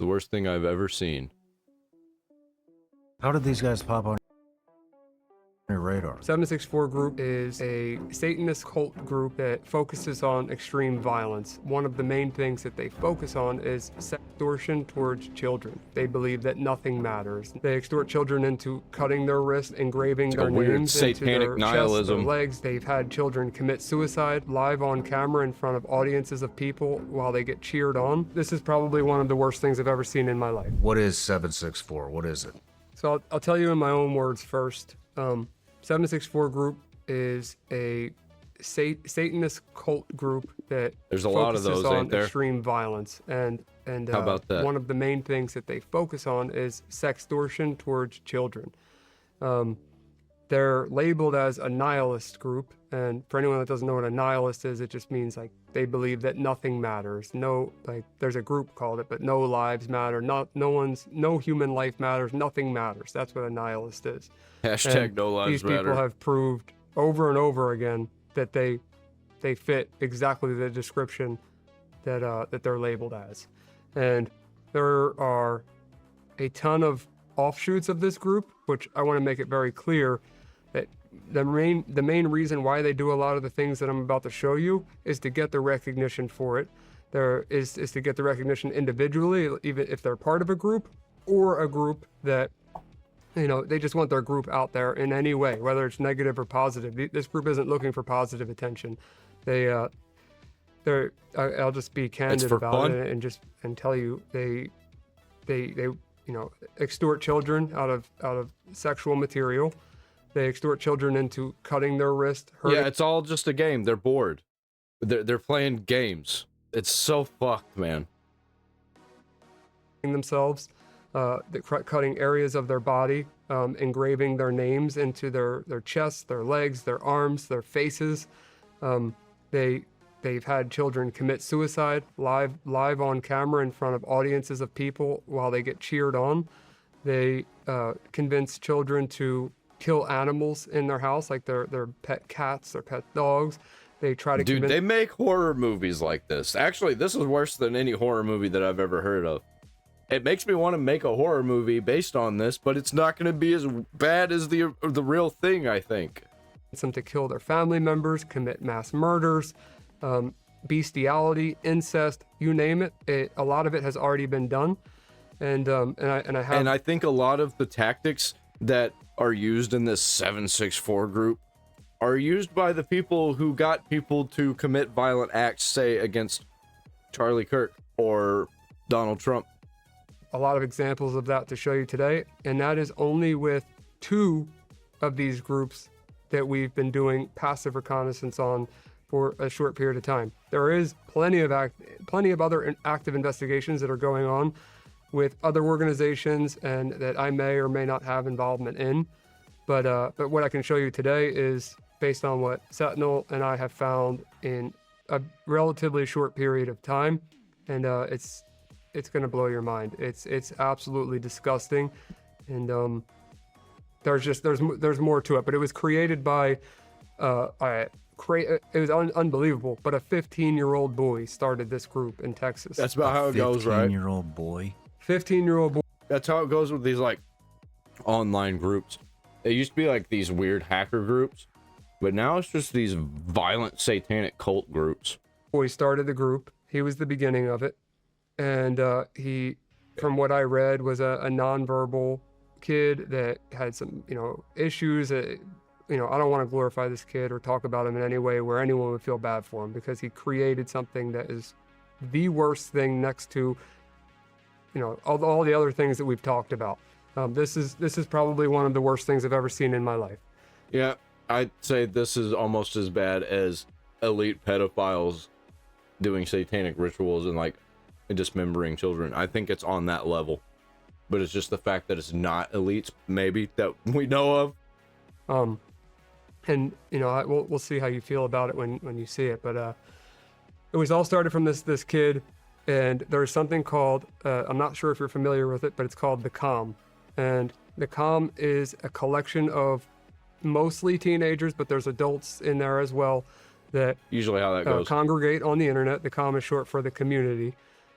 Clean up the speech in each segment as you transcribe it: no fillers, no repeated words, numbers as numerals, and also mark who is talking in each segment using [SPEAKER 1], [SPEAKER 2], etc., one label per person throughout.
[SPEAKER 1] the worst thing I've ever seen.
[SPEAKER 2] How did these guys pop on your radar?
[SPEAKER 3] 764 Group is a Satanist cult group that focuses on extreme violence. One of the main things that they focus on is sextortion towards children. They believe that nothing matters. They extort children into cutting their wrists, engraving their names into their chests, their legs. They've had children commit suicide live on camera in front of audiences of people while they get cheered on. This is probably one of the worst things I've ever seen in my life.
[SPEAKER 2] What is 764? What is it?
[SPEAKER 3] So I'll tell you in my own words first. 764 Group is a Satanist cult group that
[SPEAKER 1] There's a lot of those,
[SPEAKER 3] on
[SPEAKER 1] ain't there?
[SPEAKER 3] extreme violence, and
[SPEAKER 1] How about that?
[SPEAKER 3] one of the main things that they focus on is sextortion towards children. They're labeled as a nihilist group, and for anyone that doesn't know what a nihilist is, it just means like they believe that nothing matters. No, like there's a group called it, but no lives matter. No human life matters. Nothing matters. That's what a nihilist is.
[SPEAKER 1] Hashtag
[SPEAKER 3] And
[SPEAKER 1] no lives
[SPEAKER 3] these
[SPEAKER 1] matter.
[SPEAKER 3] people have proved over and over again that they fit exactly the description that they're labeled as. And there are a ton of offshoots of this group, which I want to make it very clear that the main reason why they do a lot of the things that I'm about to show you is to get the recognition for it. There is to get the recognition individually, even if they're part of a group or a group that, you know, they just want their group out there in any way, whether it's negative or positive. This group isn't looking for positive attention. I'll just be candid about
[SPEAKER 1] fun.
[SPEAKER 3] it and tell you they extort children out of sexual material. They extort children into cutting their wrist.
[SPEAKER 1] Yeah, it's all just a game. They're bored. They're playing games. It's so fucked, man.
[SPEAKER 3] Themselves, cutting areas of their body, engraving their names into their chests, their legs, their arms, their faces. They've had children commit suicide live on camera in front of audiences of people while they get cheered on. They convince children to kill animals in their house, like their pet cats, their pet dogs. They try to
[SPEAKER 1] Dude, they make horror movies like this. Actually, this is worse than any horror movie that I've ever heard of. It makes me want to make a horror movie based on this, but it's not going to be as bad as the real thing, I think.
[SPEAKER 3] Them to kill their family members, commit mass murders, bestiality, incest, you name it. A lot of it has already been done, and I
[SPEAKER 1] think a lot of the tactics that are used in this 764 group are used by the people who got people to commit violent acts, say against Charlie Kirk or Donald Trump.
[SPEAKER 3] A lot of examples of that to show you today, and that is only with 2 of these groups that we've been doing passive reconnaissance on for a short period of time. There is plenty of other active investigations that are going on with other organizations and that I may or may not have involvement in. But what I can show you today is based on what Sentinel and I have found in a relatively short period of time, and it's going to blow your mind. It's absolutely disgusting, and there's more to it. But it was created by it was unbelievable. But a 15-year-old boy started this group in Texas.
[SPEAKER 1] That's about how it goes, right?
[SPEAKER 2] 15-year-old boy.
[SPEAKER 3] 15-year-old boy.
[SPEAKER 1] That's how it goes with these like online groups. It used to be like these weird hacker groups, but now it's just these violent satanic cult groups.
[SPEAKER 3] Boy started the group. He was the beginning of it, and he, from what I read, was a nonverbal kid that had some issues. I don't want to glorify this kid or talk about him in any way where anyone would feel bad for him, because he created something that is the worst thing next to all the other things that we've talked about. This is probably one of the worst things I've ever seen in my life.
[SPEAKER 1] Yeah, I'd say this is almost as bad as elite pedophiles doing satanic rituals and like dismembering children. I think it's on that level, but it's just the fact that it's not elites, maybe, that we know of.
[SPEAKER 3] And we'll see how you feel about it when you see it. But it was all started from this kid, and there's something called I'm not sure if you're familiar with it, but it's called the Calm. And the Calm is a collection of mostly teenagers, but there's adults in there as well that
[SPEAKER 1] usually how that goes.
[SPEAKER 3] Congregate on the internet. The Calm is short for the community,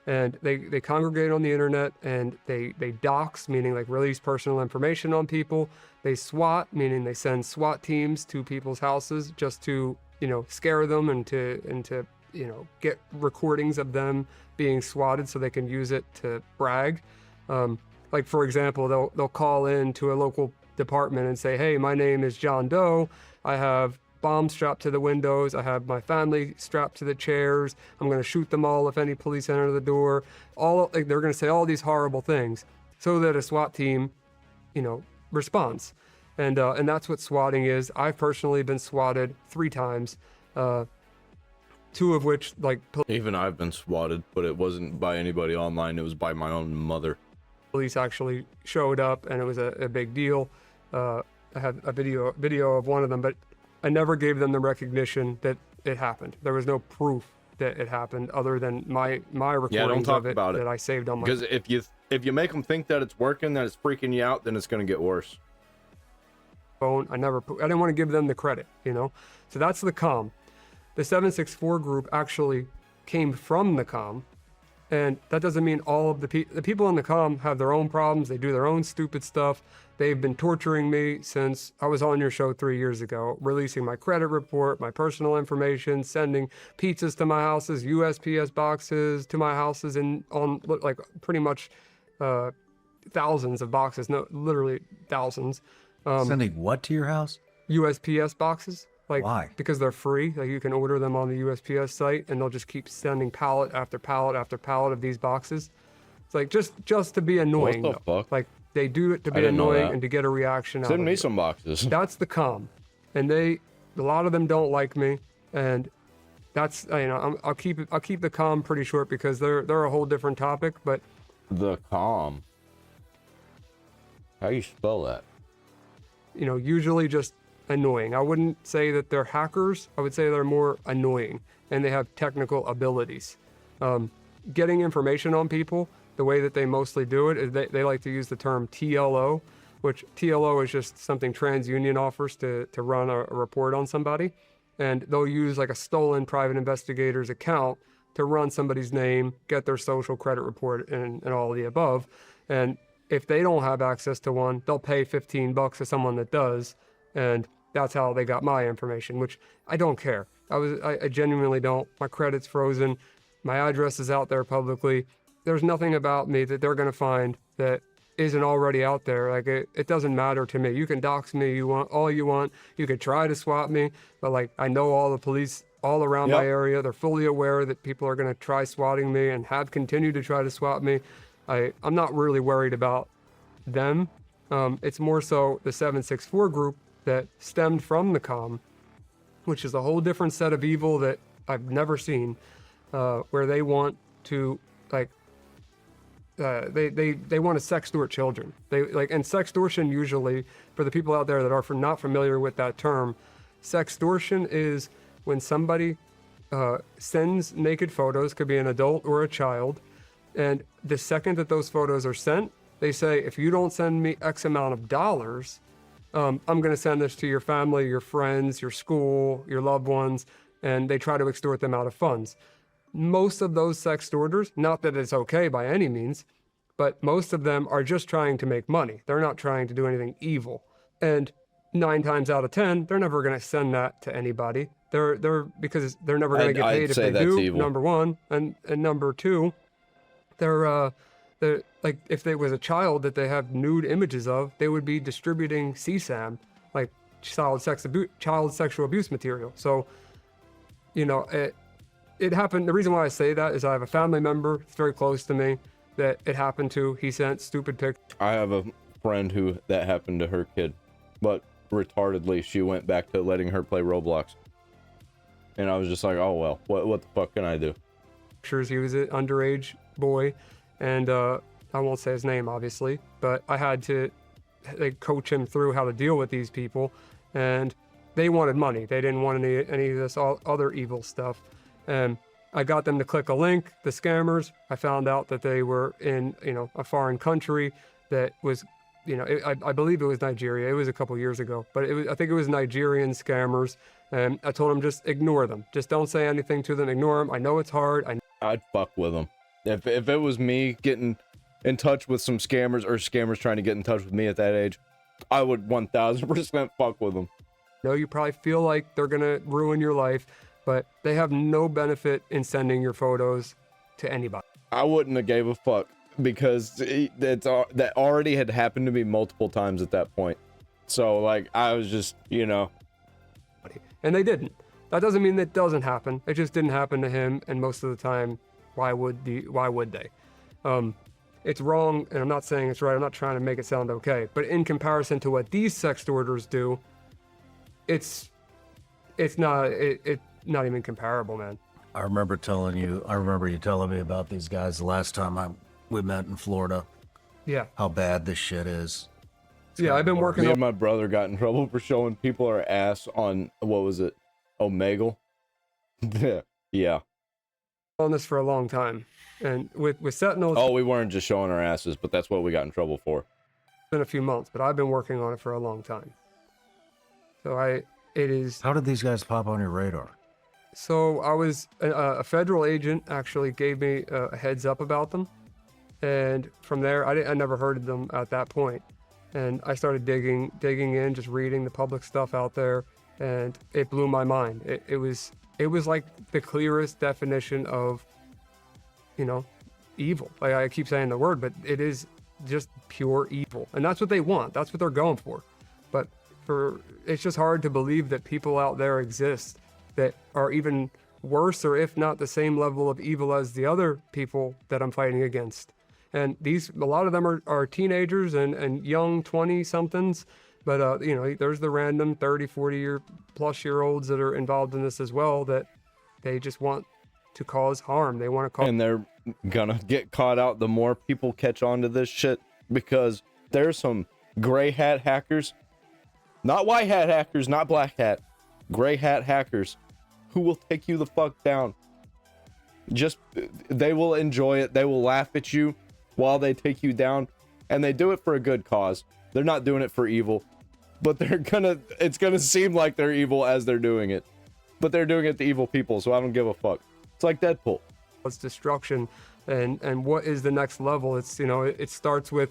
[SPEAKER 3] and they congregate on the internet, and they dox, meaning like release personal information on people. They SWAT, meaning they send SWAT teams to people's houses just to, scare them and to get recordings of them being swatted so they can use it to brag. Like for example, they'll call in to a local department and say, hey, my name is John Doe. I have bombs strapped to the windows. I have my family strapped to the chairs. I'm going to shoot them all if any police enter the door. They're going to say all these horrible things so that a SWAT team, responds. And that's what swatting is. I've personally been swatted 3 times, 2 of which
[SPEAKER 1] even I've been swatted, but it wasn't by anybody online. It was by my own mother.
[SPEAKER 3] Police actually showed up, and it was a big deal. I had a video of one of them, but I never gave them the recognition that it happened. There was no proof that it happened other than my recordings of it that I saved on my
[SPEAKER 1] phone. Because if you make them think that it's working, that it's freaking you out, then it's going to get worse.
[SPEAKER 3] Phone. I didn't want to give them the credit, So that's the comm. The 764 group actually came from the comm, and that doesn't mean all of the people in the comm have their own problems. They do their own stupid stuff. They've been torturing me since I was on your show 3 years ago, releasing my credit report, my personal information, sending pizzas to my houses, USPS boxes to my houses, and on pretty much thousands of boxes. No, literally thousands.
[SPEAKER 2] Sending what to your house?
[SPEAKER 3] USPS boxes.
[SPEAKER 2] Why?
[SPEAKER 3] Because they're free. You can order them on the USPS site, and they'll just keep sending pallet after pallet after pallet of these boxes. It's just to be annoying.
[SPEAKER 1] What the fuck?
[SPEAKER 3] They do it to be annoying and to get a reaction out of it.
[SPEAKER 1] Send me some boxes.
[SPEAKER 3] That's the comm, and a lot of them don't like me, and that's I'll keep the comm pretty short because they're a whole different topic. But
[SPEAKER 1] the comm. How you spell that?
[SPEAKER 3] Usually just annoying. I wouldn't say that they're hackers. I would say they're more annoying, and they have technical abilities. Getting information on people, the way that they mostly do it is they like to use the term TLO, which TLO is just something TransUnion offers to run a report on somebody. And they'll use a stolen private investigator's account to run somebody's name, get their social credit report, and all of the above. And if they don't have access to one, they'll pay $15 to someone that does. And that's how they got my information, which I don't care. I genuinely don't. My credit's frozen. My address is out there publicly. There's nothing about me that they're going to find that isn't already out there. It doesn't matter to me. You can dox me all you want. You can try to swat me, but I know all the police all around my area. They're fully aware that people are going to try swatting me and have continued to try to swat me. I'm not really worried about them. It's more so the 764 group that stemmed from the comm, which is a whole different set of evil that I've never seen, where they want to they want to sextort children. And sextortion, usually for the people out there that are not familiar with that term, sextortion is when somebody sends naked photos, could be an adult or a child, and the second that those photos are sent, they say, if you don't send me X amount of dollars, I'm going to send this to your family, your friends, your school, your loved ones, and they try to extort them out of funds. Most of those sextorters, not that it's okay by any means, but most of them are just trying to make money. They're not trying to do anything evil. And 9 times out of 10, they're never going to send that to anybody. Because they're never going to get paid if they do, evil. Number one. And number two, they're if there was a child that they have nude images of, they would be distributing CSAM, child sexual abuse material. So, it happened. The reason why I say that is I have a family member, it's very close to me, that it happened to. He sent stupid pics.
[SPEAKER 1] I have a friend who that happened to her kid, but retardedly, she went back to letting her play Roblox. And I was just like, oh, well, what the fuck can I do?
[SPEAKER 3] He was an underage boy, and I won't say his name, obviously, but I had to coach him through how to deal with these people, and they wanted money. They didn't want any of this other evil stuff. And I got them to click a link, the scammers. I found out that they were in, a foreign country that was, I believe it was Nigeria. It was a couple years ago, but I think it was Nigerian scammers. And I told them, just ignore them. Just don't say anything to them. Ignore them. I know it's hard.
[SPEAKER 1] I'd fuck with them. If it was me getting in touch with some scammers or scammers trying to get in touch with me at that age, I would 1000% fuck with them.
[SPEAKER 3] No, you probably feel like they're gonna ruin your life, but they have no benefit in sending your photos to anybody.
[SPEAKER 1] I wouldn't have gave a fuck because that already had happened to me multiple times at that point. So like I was just, you know.
[SPEAKER 3] And they didn't. That doesn't mean that doesn't happen. It just didn't happen to him, and most of the time, why would they? It's wrong, and I'm not saying it's right. I'm not trying to make it sound okay, but in comparison to what these sextorters do, it's not even comparable, man.
[SPEAKER 2] I remember you telling me about these guys the last time we met in Florida.
[SPEAKER 3] Yeah.
[SPEAKER 2] How bad this shit is.
[SPEAKER 3] Yeah, I've been working
[SPEAKER 1] Me
[SPEAKER 3] on
[SPEAKER 1] and my brother got in trouble for showing people our ass on, what was it? Omegle? Yeah.
[SPEAKER 3] on this for a long time. And with Sentinels,
[SPEAKER 1] Oh, we weren't just showing our asses, but that's what we got in trouble for.
[SPEAKER 3] it's been a few months, but I've been working on it for a long time. So it is.
[SPEAKER 2] How did these guys pop on your radar?
[SPEAKER 3] So I was a federal agent actually gave me a heads up about them, and from there I never heard of them at that point, and I started digging in, just reading the public stuff out there, and it blew my mind. It was like the clearest definition of, evil. Like I keep saying the word, but it is just pure evil, and that's what they want. That's what they're going for. But it's just hard to believe that people out there exist that are even worse, or if not the same level of evil as the other people that I'm fighting against. And a lot of them are teenagers and young 20-somethings, but there's the random 30, 40-plus-year-olds that are involved in this as well, that they just want to cause harm. They want to cause...
[SPEAKER 1] And they're gonna get caught out the more people catch on to this shit, because there's some gray hat hackers, not white hat hackers, not black hat, gray hat hackers, who will take you the fuck down. They will enjoy it. They will laugh at you while they take you down, and they do it for a good cause. They're not doing it for evil, but it's gonna seem like they're evil as they're doing it, but they're doing it to evil people, so I don't give a fuck. It's like Deadpool.
[SPEAKER 3] It's destruction, and what is the next level? It's, it starts with,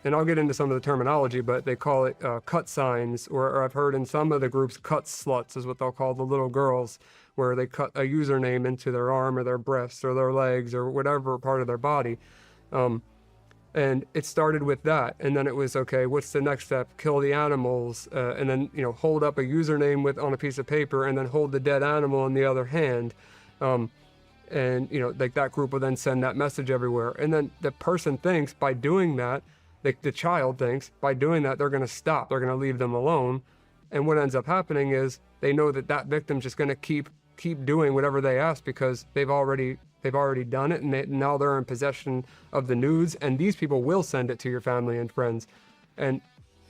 [SPEAKER 3] and I'll get into some of the terminology, but they call it cut signs, or I've heard in some of the groups, cut sluts is what they'll call the little girls, where they cut a username into their arm or their breasts or their legs or whatever part of their body. And it started with that, and then it was, okay, what's the next step? Kill the animals, and then, hold up a username on a piece of paper, and then hold the dead animal in the other hand. And like that group will then send that message everywhere, and then the person thinks by doing that, the child thinks by doing that they're going to stop, they're going to leave them alone. And what ends up happening is they know that victim's just going to keep doing whatever they ask, because they've already done it, and now they're in possession of the nudes, and these people will send it to your family and friends. And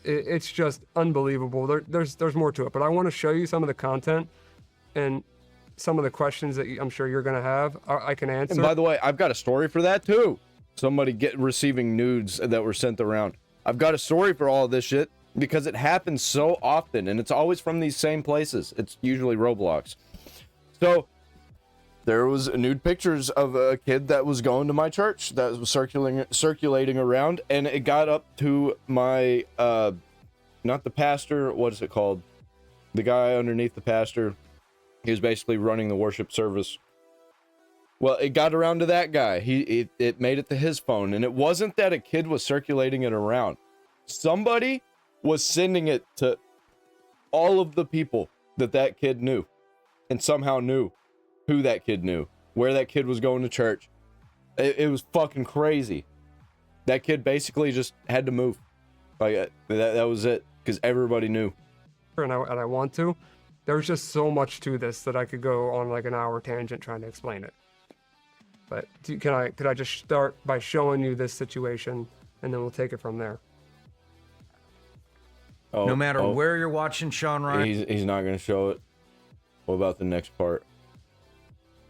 [SPEAKER 3] it's just unbelievable. There's more to it, but I want to show you some of the content and some of the questions that I'm sure you're going to have. I can answer.
[SPEAKER 1] And by the way, I've got a story for that too. Somebody receiving nudes that were sent around. I've got a story for all of this shit, because it happens so often, and it's always from these same places. It's usually Roblox. So there was nude pictures of a kid that was going to my church that was circulating around, and it got up to my not the pastor, what is it called? The guy underneath the pastor. He was basically running the worship service. Well, it got around to that guy. It made it to his phone, and it wasn't that a kid was circulating it around. Somebody was sending it to all of the people that kid knew, and somehow knew who that kid knew, where that kid was going to church. It was fucking crazy. That kid basically just had to move. Like that was it, because everybody knew.
[SPEAKER 3] And I want to. There's just so much to this that I could go on like an hour tangent trying to explain it. But could I just start by showing you this situation, and then we'll take it from there.
[SPEAKER 2] No matter where you're watching Shawn Ryan.
[SPEAKER 1] He's not going to show it. What about the next part?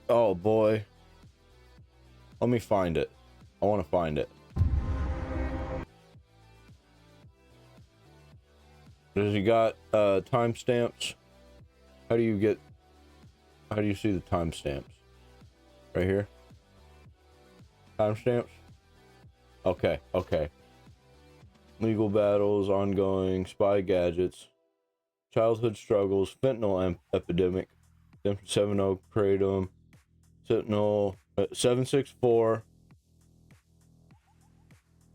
[SPEAKER 1] Oh boy. Let me find it. I want to find it. Does he got timestamps? How do you see the timestamps? Right here? Timestamps? Okay. Legal battles, ongoing, spy gadgets, childhood struggles, fentanyl epidemic, 70 Kratom, Sentinel, 764.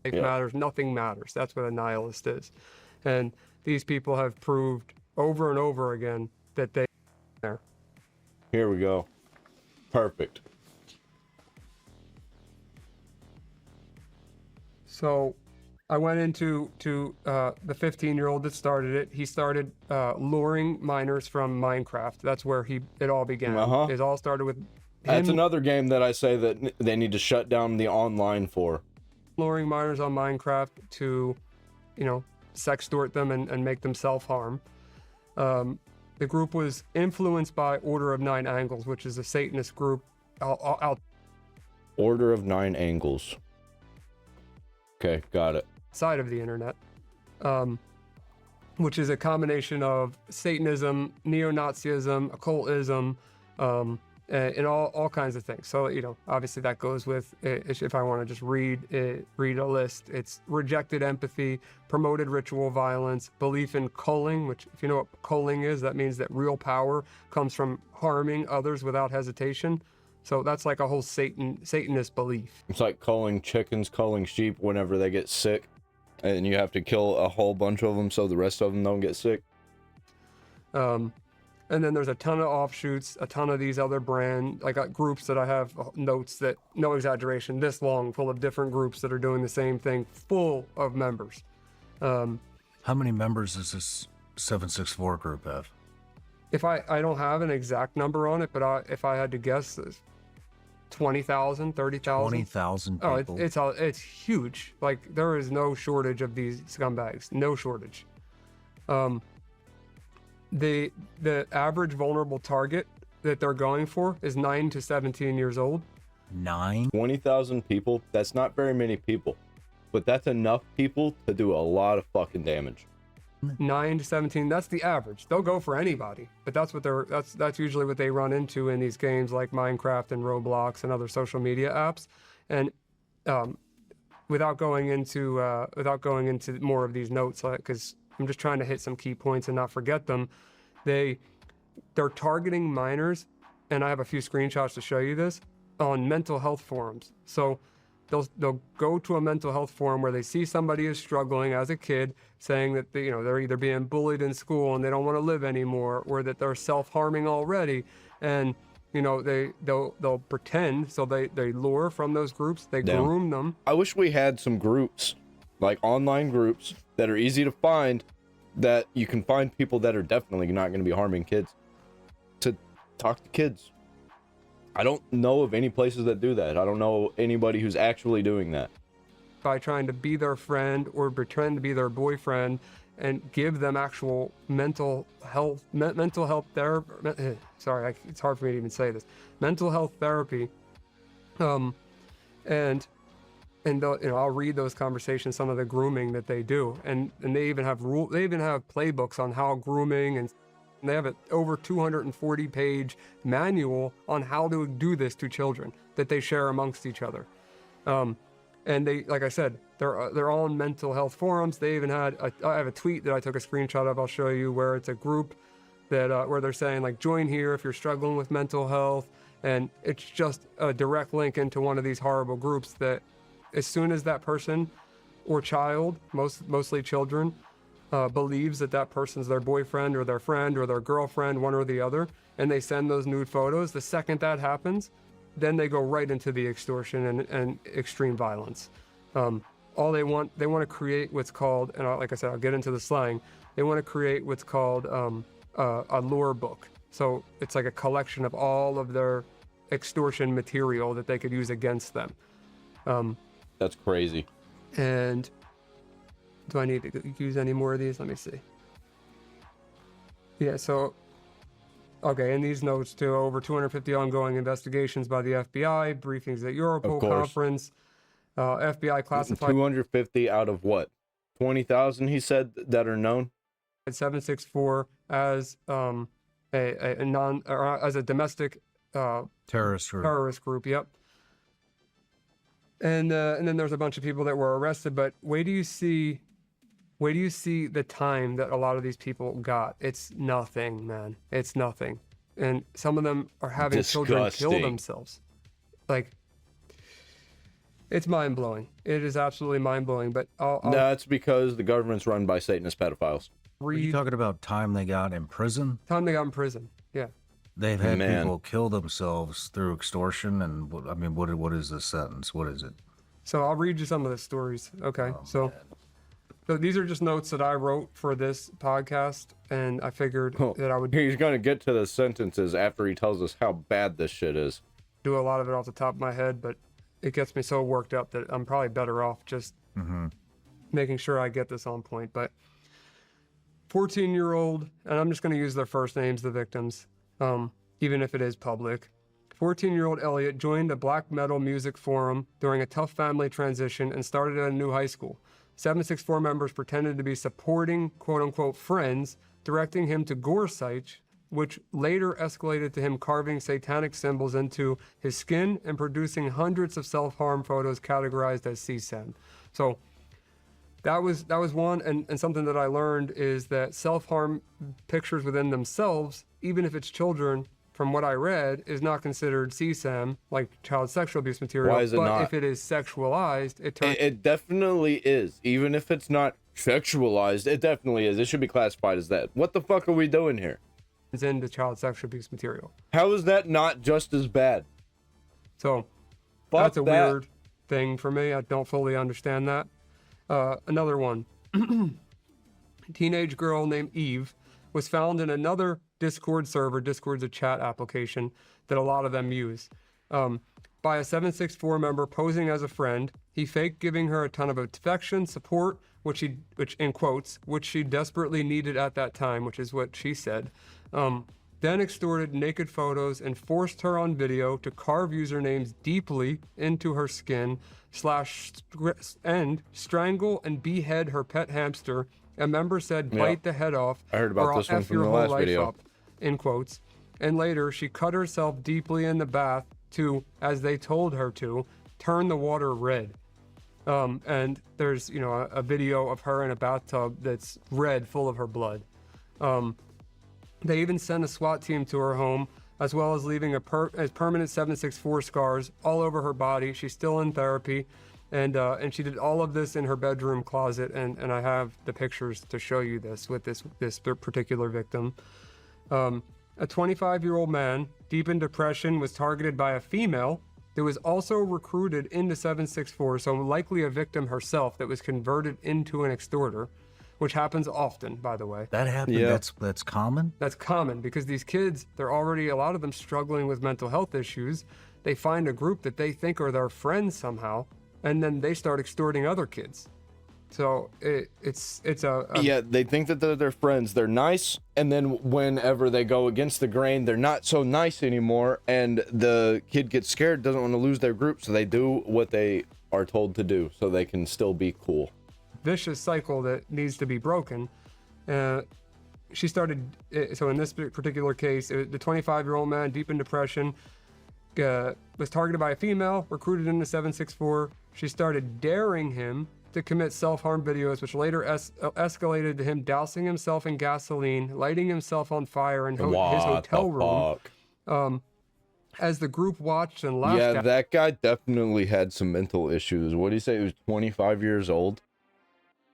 [SPEAKER 3] Life matters, nothing matters. That's what a nihilist is. And these people have proved over and over again that they are.
[SPEAKER 1] Here we go. Perfect.
[SPEAKER 3] So I went into the 15-year-old that started it. He started luring minors from Minecraft. That's where it all began. It all started with him.
[SPEAKER 1] That's another game that I say that they need to shut down the online for.
[SPEAKER 3] Luring minors on Minecraft to, sextort them and make them self-harm. The group was influenced by Order of Nine Angles, which is a Satanist group
[SPEAKER 1] Order of Nine Angles. Okay, got it.
[SPEAKER 3] outside of the internet, which is a combination of Satanism, neo-Nazism, occultism, and all kinds of things. So, obviously that goes with, if I want to just read a list, it's rejected empathy, promoted ritual violence, belief in culling, which, if you know what culling is, that means that real power comes from harming others without hesitation. So that's like a whole Satanist belief.
[SPEAKER 1] It's like culling chickens, culling sheep whenever they get sick, and you have to kill a whole bunch of them so the rest of them don't get sick.
[SPEAKER 3] And then there's a ton of offshoots, a ton of these other groups that I have notes that, no exaggeration, this long, full of different groups that are doing the same thing, full of members.
[SPEAKER 2] How many members does this 764 group have?
[SPEAKER 3] If I don't have an exact number on it, but if I had to guess, 20,000, 30,000.
[SPEAKER 2] 20,000 people.
[SPEAKER 3] Oh, it's huge. Like, there is no shortage of these scumbags. No shortage. The average vulnerable target that they're going for is 9 to 17 years old.
[SPEAKER 1] 20,000 people? That's not very many people. But that's enough people to do a lot of fucking damage.
[SPEAKER 3] 9 to 17, that's the average. They'll go for anybody, but that's usually what they run into in these games like Minecraft and Roblox and other social media apps. And without going into more of these notes, because I'm just trying to hit some key points and not forget them. They're targeting minors, and I have a few screenshots to show you this, on mental health forums. So they'll go to a mental health forum where they see somebody is struggling as a kid, saying that they're either being bullied in school and they don't want to live anymore, or that they're self-harming already, and they'll pretend. So they lure from those groups, they groom them.
[SPEAKER 1] I wish we had some groups, like online groups, that are easy to find, that you can find people that are definitely not going to be harming kids, to talk to kids. I don't know of any places that do that. I don't know anybody who's actually doing that.
[SPEAKER 3] By trying to be their friend or pretend to be their boyfriend and give them actual mental health therapy. Sorry, it's hard for me to even say this. Mental health therapy. And I'll read those conversations, some of the grooming that they do, and they even have playbooks on how grooming, and they have an over 240-page manual on how to do this to children that they share amongst each other. And they, like I said, they're all on mental health forums. They even I have a tweet that I took a screenshot of. I'll show you, where it's a group that where they're saying, like, join here if you're struggling with mental health, and it's just a direct link into one of these horrible groups that, as soon as that person or child, mostly children, believes that person's their boyfriend or their friend or their girlfriend, one or the other, and they send those nude photos, the second that happens, then they go right into the extortion and extreme violence. All they want to create what's called, and like I said, I'll get into the slang, they want to create what's called a lore book. So it's like a collection of all of their extortion material that they could use against them.
[SPEAKER 1] That's crazy.
[SPEAKER 3] And do I need to use any more of these? Let me see. Yeah, so, okay, in these notes too, over 250 ongoing investigations by the FBI, briefings at Europol conference, FBI classified...
[SPEAKER 1] 250 out of what? 20,000, he said, that are known?
[SPEAKER 3] 764 as as a domestic
[SPEAKER 2] terrorist group.
[SPEAKER 3] Yep. And then there's a bunch of people that were arrested. But where do you see the time that a lot of these people got? It's nothing, man. It's nothing. And some of them are having children kill themselves. Like, it's mind-blowing. It is absolutely mind-blowing. But
[SPEAKER 1] that's because the government's run by Satanist pedophiles.
[SPEAKER 2] Are you talking about time they got in prison?
[SPEAKER 3] Time they got in prison, yeah.
[SPEAKER 2] They've had people kill themselves through extortion, and I mean, what is this sentence? What is it?
[SPEAKER 3] So I'll read you some of the stories. Okay, so these are just notes that I wrote for this podcast, and I figured that I would.
[SPEAKER 1] He's going to get to the sentences after he tells us how bad this shit is.
[SPEAKER 3] Do a lot of it off the top of my head, but it gets me so worked up that I'm probably better off just making sure I get this on point. But 14-year-old, and I'm just going to use their first names, the victims, even if it is public. 14-year-old Elliot joined a black metal music forum during a tough family transition and started at a new high school. 764 members pretended to be supporting quote-unquote friends, directing him to gore sites, which later escalated to him carving satanic symbols into his skin and producing hundreds of self-harm photos categorized as CSAM. So that was one, and something that I learned is that self-harm pictures within themselves, even if it's children, from what I read, is not considered CSAM, like child sexual abuse material.
[SPEAKER 1] Why is it
[SPEAKER 3] but
[SPEAKER 1] not?
[SPEAKER 3] If it is sexualized,
[SPEAKER 1] it definitely is. Even if it's not sexualized, it definitely is. It should be classified as that. What the fuck are we doing here?
[SPEAKER 3] It's into child sexual abuse material.
[SPEAKER 1] How is that not just as bad?
[SPEAKER 3] So that's a weird thing for me. I don't fully understand that. Another one. A teenage girl named Eve was found in another Discord server. Discord's a chat application that a lot of them use. By a 764 member posing as a friend. He faked giving her a ton of affection, support, which in quotes, which she desperately needed at that time, which is what she said. Then extorted naked photos and forced her on video to carve usernames deeply into her skin, and strangle and behead her pet hamster. A member said, bite the head off.
[SPEAKER 1] I heard about this one from the last video.
[SPEAKER 3] Up, in quotes. And later, she cut herself deeply in the bath to, as they told her to, turn the water red. And there's, a video of her in a bathtub that's red, full of her blood. They even sent a SWAT team to her home, as well as leaving permanent 764 scars all over her body. She's still in therapy, and she did all of this in her bedroom closet. And I have the pictures to show you this with this particular victim. A 25-year-old man, deep in depression, was targeted by a female that was also recruited into 764, so likely a victim herself that was converted into an extorter, which happens often, by the way.
[SPEAKER 2] That happened? Yeah. That's common?
[SPEAKER 3] That's common because these kids, they're already, a lot of them struggling with mental health issues. They find a group that they think are their friends somehow, and then they start extorting other kids. So it's
[SPEAKER 1] yeah, they think that they're their friends. They're nice, and then whenever they go against the grain, they're not so nice anymore, and the kid gets scared, doesn't want to lose their group, so they do what they are told to do so they can still be cool.
[SPEAKER 3] Vicious cycle that needs to be broken. She started, so in this particular case, the 25-year-old man, deep in depression, was targeted by a female, recruited into 764. She started daring him to commit self-harm videos, which later escalated to him dousing himself in gasoline, lighting himself on fire in his hotel room. As the group watched and laughed at him.
[SPEAKER 1] That guy definitely had some mental issues. What do you say? He was 25 years old?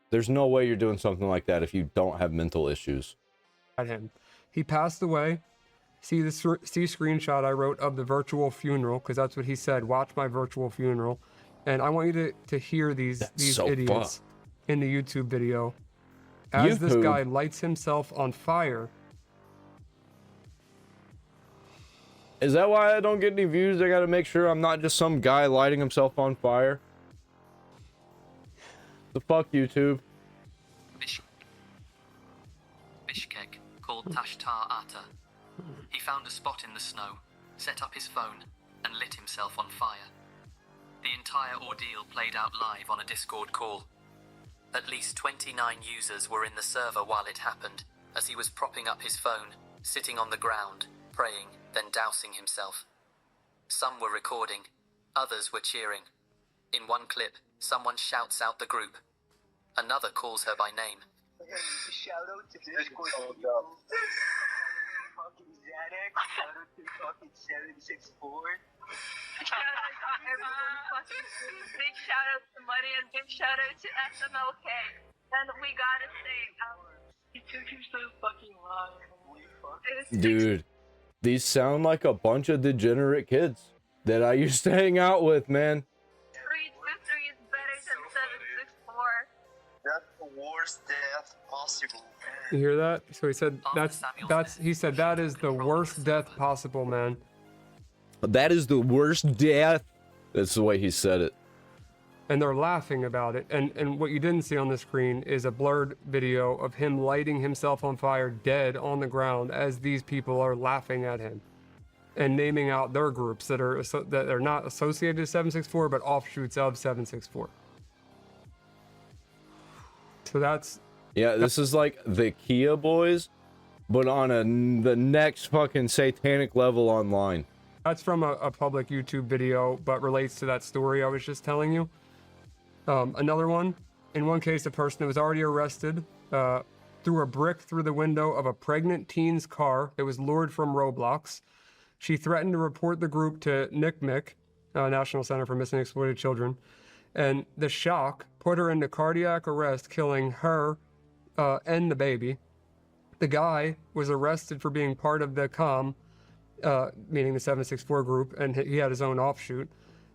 [SPEAKER 1] There's no way you're doing something like that if you don't have mental issues.
[SPEAKER 3] At him. He passed away. See screenshot I wrote of the virtual funeral, because that's what he said. Watch my virtual funeral. And I want you to hear these idiots in the YouTube video as this guy lights himself on fire.
[SPEAKER 1] Is that why I don't get any views? I gotta make sure I'm not just some guy lighting himself on fire. The fuck, YouTube?
[SPEAKER 4] Bishkek, called Tashtar Ata. He found a spot in the snow, set up his phone, and lit himself on fire. The entire ordeal played out live on a Discord call. At least 29 users were in the server while it happened, as he was propping up his phone, sitting on the ground, praying, then dousing himself. Some were recording, others were cheering. In one clip, someone shouts out the group. Another calls her by name.
[SPEAKER 5] Shout out to Discord people. Fucking Xanax. Shout out to fucking 764.
[SPEAKER 6] Shout out to everyone fucking. Big shout out to Muddy and big shout out to SMLK. And we gotta say,
[SPEAKER 5] You took him so fucking long.
[SPEAKER 1] Dude, these sound like a bunch of degenerate kids that I used to hang out with, man.
[SPEAKER 6] 323 is better than 764.
[SPEAKER 5] That's the worst death possible, man.
[SPEAKER 3] You hear that? So he said he said that is the worst death possible, man.
[SPEAKER 1] That is the worst death. That's the way he said it.
[SPEAKER 3] And they're laughing about it. And what you didn't see on the screen is a blurred video of him lighting himself on fire dead on the ground as these people are laughing at him and naming out their groups that are not associated with 764 but offshoots of 764. So that's
[SPEAKER 1] this is like the Kia Boys, but on the next fucking satanic level online.
[SPEAKER 3] That's from a public YouTube video, but relates to that story I was just telling you. Another one, in one case, a person who was already arrested threw a brick through the window of a pregnant teen's car that was lured from Roblox. She threatened to report the group to NCMEC, National Center for Missing and Exploited Children, and the shock put her into cardiac arrest, killing her and the baby. The guy was arrested for being part of the COM, meaning the 764 group, and he had his own offshoot,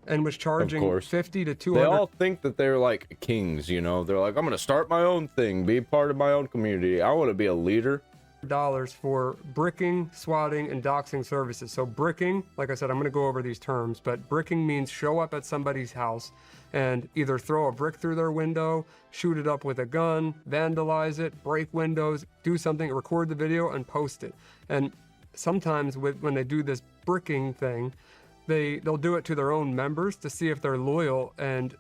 [SPEAKER 3] and was charging 50 to 200.
[SPEAKER 1] They all think that they're like kings, you know. They're like, I'm gonna start my own thing, be part of my own community. I want to be a leader.
[SPEAKER 3] Dollars for bricking, swatting, and doxing services. So bricking, like I said, I'm going to go over these terms, but bricking means show up at somebody's house and either throw a brick through their window, shoot it up with a gun, vandalize it, break windows, do something, record the video, and post it. And sometimes when they do this bricking thing, they'll do it to their own members to see if they're loyal and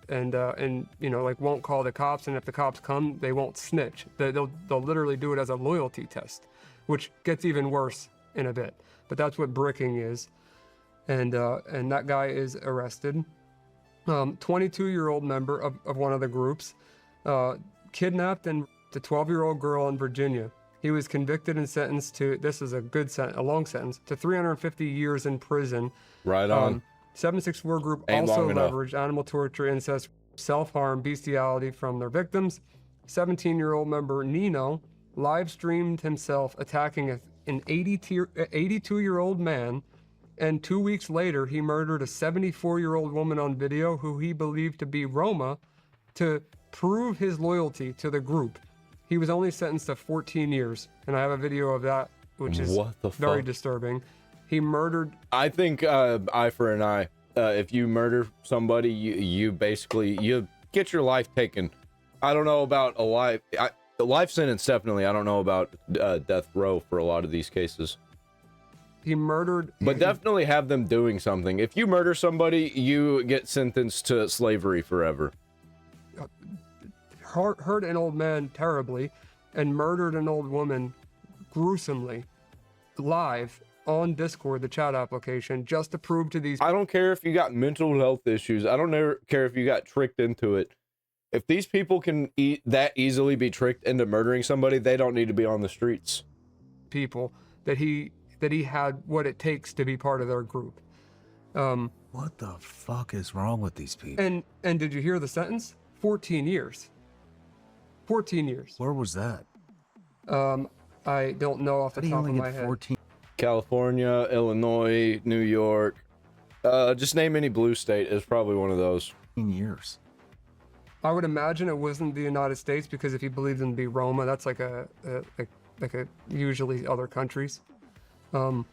[SPEAKER 3] you know, like, won't call the cops, and if the cops come, they won't snitch. They'll literally do it as a loyalty test, which gets even worse in a bit. But that's what bricking is, and that guy is arrested. 22-year-old member of one of the groups kidnapped and the 12-year-old girl in Virginia. He was convicted and sentenced to, this is a long sentence, to 350 years in prison.
[SPEAKER 1] Right on.
[SPEAKER 3] 764 group
[SPEAKER 1] Ain't
[SPEAKER 3] also
[SPEAKER 1] long enough.
[SPEAKER 3] leveraged animal torture, incest, self-harm, bestiality from their victims. 17-year-old member Nino live streamed himself attacking an 82-year-old man, and 2 weeks later he murdered a 74-year-old woman on video who he believed to be Roma to prove his loyalty to the group. He was only sentenced to 14 years, and I have a video of that, which is very disturbing. He murdered...
[SPEAKER 1] I think eye for an eye. If you murder somebody, you basically, you get your life taken. I don't know about a life sentence, definitely. I don't know about death row for a lot of these cases.
[SPEAKER 3] He murdered...
[SPEAKER 1] But definitely have them doing something. If you murder somebody, you get sentenced to slavery forever.
[SPEAKER 3] Hurt an old man terribly and murdered an old woman gruesomely live on Discord, the chat application, just to prove to these...
[SPEAKER 1] I don't care if you got mental health issues. I don't care if you got tricked into it. If these people can that easily be tricked into murdering somebody, they don't need to be on the streets.
[SPEAKER 3] People that he had what it takes to be part of their group.
[SPEAKER 2] What the fuck is wrong with these people?
[SPEAKER 3] And did you hear the sentence? 14 years. 14 years.
[SPEAKER 2] Where was that?
[SPEAKER 3] I don't know off the top of my head.
[SPEAKER 2] 14?
[SPEAKER 1] California, Illinois, New York. Just name any blue state is probably one of those.
[SPEAKER 2] 15 years.
[SPEAKER 3] I would imagine it wasn't the United States, because if he believed in to be Roma, that's like a usually other countries. So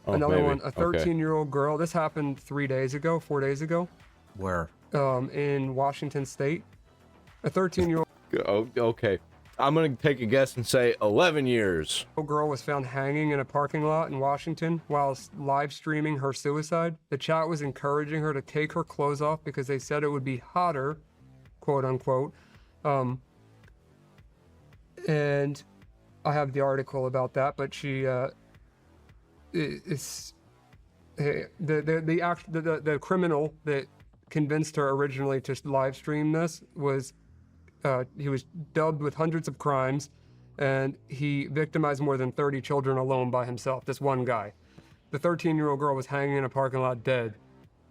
[SPEAKER 3] another one, a 13-year-old girl. This happened 4 days ago.
[SPEAKER 2] Where?
[SPEAKER 3] In Washington State. A 13-year-old
[SPEAKER 1] Okay. I'm going to take a guess and say 11 years.
[SPEAKER 3] girl was found hanging in a parking lot in Washington while live streaming her suicide. The chat was encouraging her to take her clothes off because they said it would be hotter, quote unquote. And I have the article about that, but she the criminal that convinced her originally to live stream this was he was dubbed with hundreds of crimes, and he victimized more than 30 children alone by himself, this one guy. The 13-year-old girl was hanging in a parking lot dead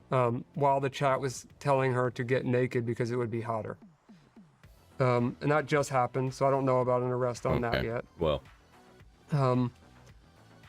[SPEAKER 3] while the chat was telling her to get naked because it would be hotter. And that just happened, so I don't know about an arrest on that yet.
[SPEAKER 1] Well, I'm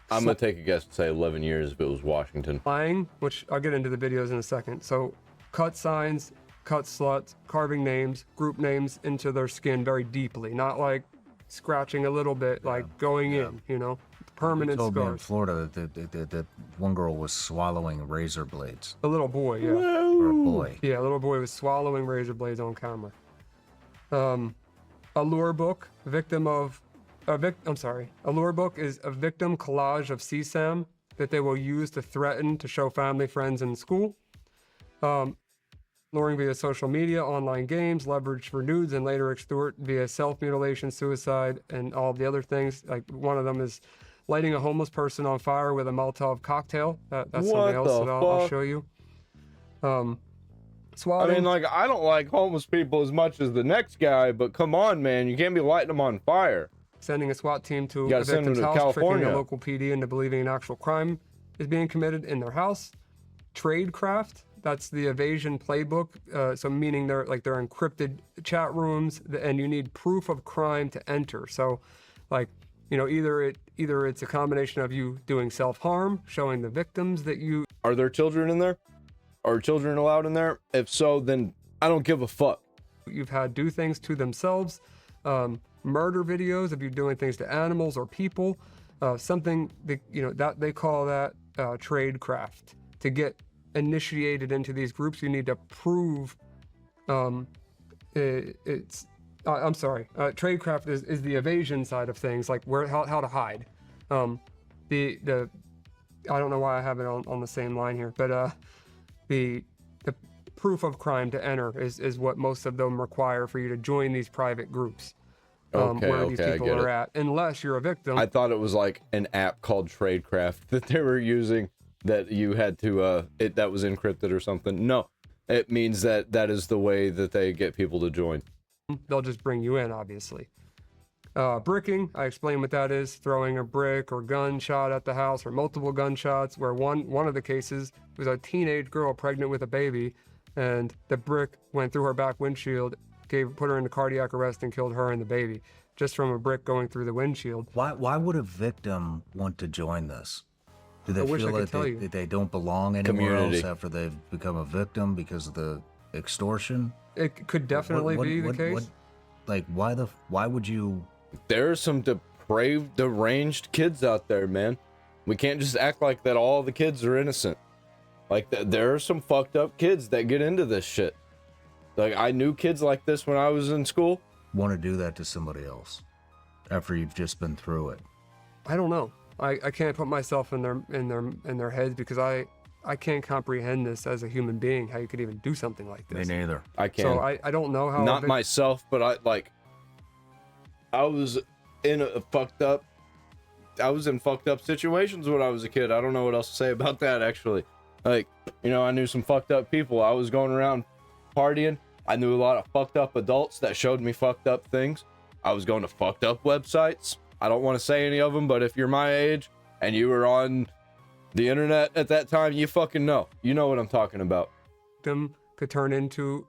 [SPEAKER 1] going to take a guess and say 11 years if it was Washington.
[SPEAKER 3] Lying, which I'll get into the videos in a second. So cut signs, cut sluts, carving names, group names into their skin very deeply, not like scratching a little bit, like going in, you know, permanent
[SPEAKER 2] told me in
[SPEAKER 3] scars.
[SPEAKER 2] Florida that one girl was swallowing razor blades.
[SPEAKER 3] A little boy, yeah.
[SPEAKER 2] Or a boy.
[SPEAKER 3] Yeah, a little boy was swallowing razor blades on camera. Allure book, Allure book is a victim collage of CSAM that they will use to threaten to show family, friends, in school. Luring via social media, online games, leverage for nudes, and later extort via self-mutilation, suicide, and all the other things. Like one of them is lighting a homeless person on fire with a Molotov cocktail. That's something else that I'll show you. Swatting.
[SPEAKER 1] I mean, like, I don't like homeless people as much as the next guy, but come on, man, you can't be lighting them on fire.
[SPEAKER 3] Sending a SWAT team to
[SPEAKER 1] gotta
[SPEAKER 3] a
[SPEAKER 1] send them
[SPEAKER 3] victim's
[SPEAKER 1] to
[SPEAKER 3] house, tricking
[SPEAKER 1] California.
[SPEAKER 3] the local PD into believing an actual crime is being committed in their house. Tradecraft, that's the evasion playbook. So meaning they're encrypted chat rooms, and you need proof of crime to enter. So, like, you know, either it's a combination of you doing self-harm, showing the victims that you.
[SPEAKER 1] Are there children in there? Are children allowed in there? If so, then I don't give a fuck.
[SPEAKER 3] You've had do things to themselves. Murder videos of you doing things to animals or people. Something that, you know, that they call that tradecraft. To get initiated into these groups, you need to prove tradecraft is the evasion side of things, like how to hide. The I don't know why I have it on the same line here, but the proof of crime to enter is what most of them require for you to join these private groups. Where these people are at, unless you're a victim.
[SPEAKER 1] I thought it was like an app called Tradecraft that they were using, that you had to that was encrypted or something. No, it means that is the way that they get people to join.
[SPEAKER 3] They'll just bring you in, obviously. Bricking, I explained what that is: throwing a brick or gunshot at the house, or multiple gunshots. Where one of the cases was a teenage girl pregnant with a baby, and the brick went through her back windshield, put her into cardiac arrest, and killed her and the baby just from a brick going through the windshield.
[SPEAKER 2] Why would a victim want to join this? Do they
[SPEAKER 3] wish I
[SPEAKER 2] feel
[SPEAKER 3] could
[SPEAKER 2] like
[SPEAKER 3] tell you.
[SPEAKER 2] that they don't belong anywhere
[SPEAKER 1] Community.
[SPEAKER 2] else after they've become a victim because of the extortion?
[SPEAKER 3] It could definitely be the case.
[SPEAKER 2] Why would you?
[SPEAKER 1] There are some depraved, deranged kids out there, man. We can't just act like that all the kids are innocent. Like, there are some fucked up kids that get into this shit. Like, I knew kids like this when I was in school.
[SPEAKER 2] Want to do that to somebody else after you've just been through it?
[SPEAKER 3] I don't know. I can't put myself in their heads, because I can't comprehend this as a human being, how you could even do something like this.
[SPEAKER 2] Me neither.
[SPEAKER 1] I can't.
[SPEAKER 3] So I don't know how.
[SPEAKER 1] Not myself, but I was in fucked up situations when I was a kid. I don't know what else to say about that, actually. Like, you know, I knew some fucked up people. I was going around partying. I knew a lot of fucked up adults that showed me fucked up things. I was going to fucked up websites. I don't want to say any of them, but if you're my age and you were on the internet at that time, you fucking know. You know what I'm talking about.
[SPEAKER 3] Victim could turn into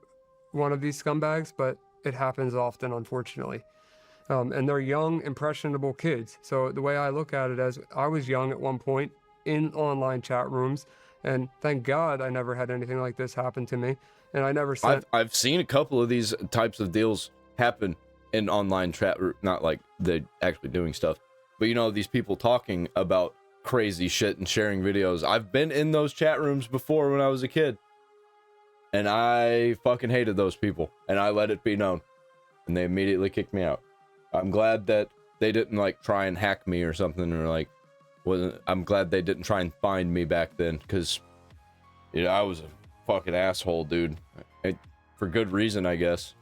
[SPEAKER 3] one of these scumbags, but it happens often, unfortunately. And they're young, impressionable kids. So the way I look at it, as I was young at one point in online chat rooms, and thank God I never had anything like this happen to me. And I never sent.
[SPEAKER 1] I've seen a couple of these types of deals happen in online chat, not like they're actually doing stuff, but you know, these people talking about crazy shit and sharing videos. I've been in those chat rooms before when I was a kid, and I fucking hated those people, and I let it be known, and they immediately kicked me out. I'm glad that they didn't like try and hack me or something, or like I'm glad they didn't try and find me back then, because you know, I was a fucking asshole, dude. For good reason, I guess.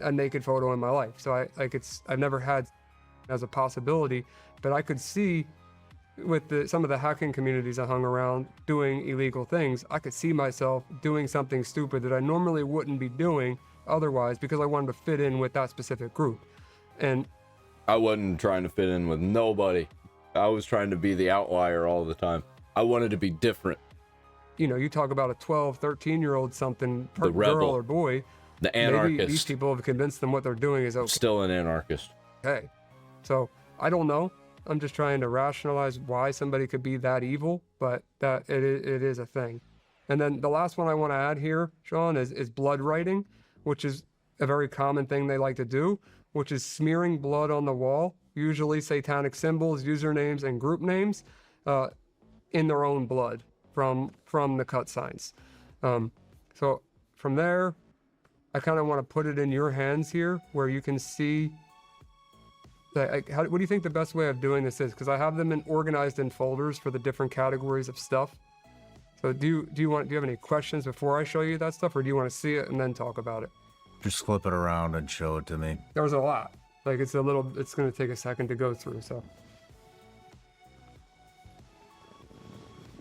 [SPEAKER 3] A naked photo in my life, so I've never had as a possibility, but I could see with some of the hacking communities I hung around doing illegal things, I could see myself doing something stupid that I normally wouldn't be doing otherwise because I wanted to fit in with that specific group. And
[SPEAKER 1] I wasn't trying to fit in with nobody. I was trying to be the outlier all the time. I wanted to be different.
[SPEAKER 3] you know, you talk about a 12, 13-year-old something,
[SPEAKER 1] The rebel.
[SPEAKER 3] girl or boy,
[SPEAKER 1] The
[SPEAKER 3] maybe
[SPEAKER 1] anarchist.
[SPEAKER 3] these people have convinced them what they're doing is okay.
[SPEAKER 1] Still an anarchist.
[SPEAKER 3] So I don't know. I'm just trying to rationalize why somebody could be that evil, but that it is a thing. And then the last one I want to add here, Shawn, is blood writing, which is a very common thing they like to do, which is smearing blood on the wall, usually satanic symbols, usernames, and group names, in their own blood from the cut signs. So from there, I kind of want to put it in your hands here, where you can see. What do you think the best way of doing this is? Because I have them organized in folders for the different categories of stuff. So do you have any questions before I show you that stuff, or do you want to see it and then talk about it?
[SPEAKER 2] Just flip it around and show it to me.
[SPEAKER 3] There's a lot. Like it's going to take a second to go through. So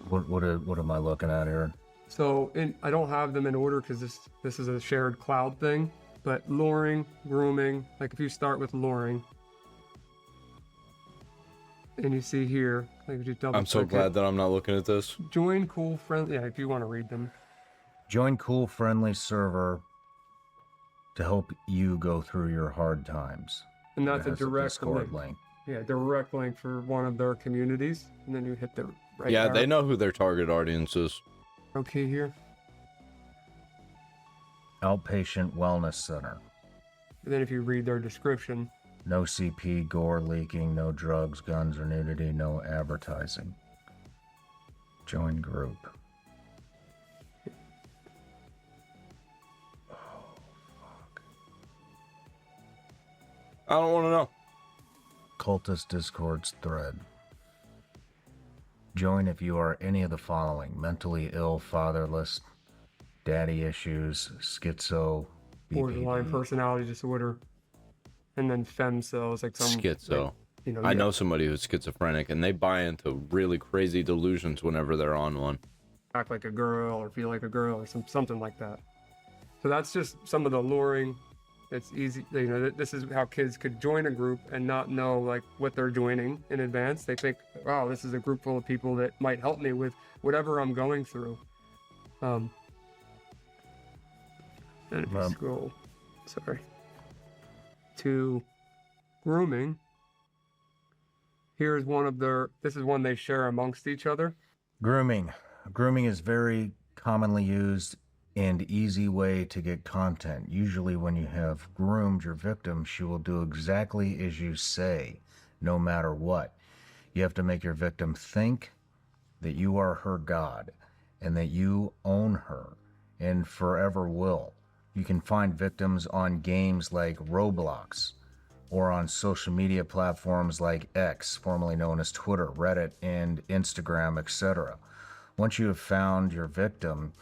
[SPEAKER 2] What am I looking at here?
[SPEAKER 3] So I don't have them in order because this is a shared cloud thing. But luring, grooming. Like if you start with luring. And you see here, like if you double
[SPEAKER 1] I'm so
[SPEAKER 3] click
[SPEAKER 1] glad
[SPEAKER 3] it,
[SPEAKER 1] that I'm not looking at this.
[SPEAKER 3] join cool friendly. Yeah, if you want to read them.
[SPEAKER 2] Join cool friendly server to help you go through your hard times.
[SPEAKER 3] And that's
[SPEAKER 2] It
[SPEAKER 3] a
[SPEAKER 2] has
[SPEAKER 3] direct
[SPEAKER 2] Discord
[SPEAKER 3] link.
[SPEAKER 2] link.
[SPEAKER 3] Yeah, direct link for one of their communities. And then you hit the right
[SPEAKER 1] Yeah,
[SPEAKER 3] arrow.
[SPEAKER 1] they know who their target audience is.
[SPEAKER 3] Okay here.
[SPEAKER 2] Outpatient Wellness Center.
[SPEAKER 3] And then if you read their description,
[SPEAKER 2] No CP, gore leaking, no drugs, guns, or nudity, no advertising. Join group.
[SPEAKER 1] I don't want to know.
[SPEAKER 2] Cultist Discord's thread. Join if you are any of the following: mentally ill, fatherless, daddy issues, schizo,
[SPEAKER 3] borderline
[SPEAKER 2] BPD.
[SPEAKER 3] personality disorder, and then femcells, like some
[SPEAKER 1] Schizo.
[SPEAKER 3] like, you know,
[SPEAKER 1] I
[SPEAKER 3] yeah,
[SPEAKER 1] know somebody who's schizophrenic, and they buy into really crazy delusions whenever they're on one.
[SPEAKER 3] act like a girl or feel like a girl or something like that. So that's just some of the luring. It's easy, you know. This is how kids could join a group and not know like what they're joining in advance. They think, "Wow, this is a group full of people that might help me with whatever I'm going through." And if you scroll, to grooming. Here's one of their. This is one they share amongst each other.
[SPEAKER 2] Grooming. Grooming is very commonly used and easy way to get content. Usually when you have groomed your victim, she will do exactly as you say, no matter what. You have to make your victim think that you are her god and that you own her and forever will. You can find victims on games like Roblox or on social media platforms like X, formerly known as Twitter, Reddit, and Instagram, etc. Once you have found your victim,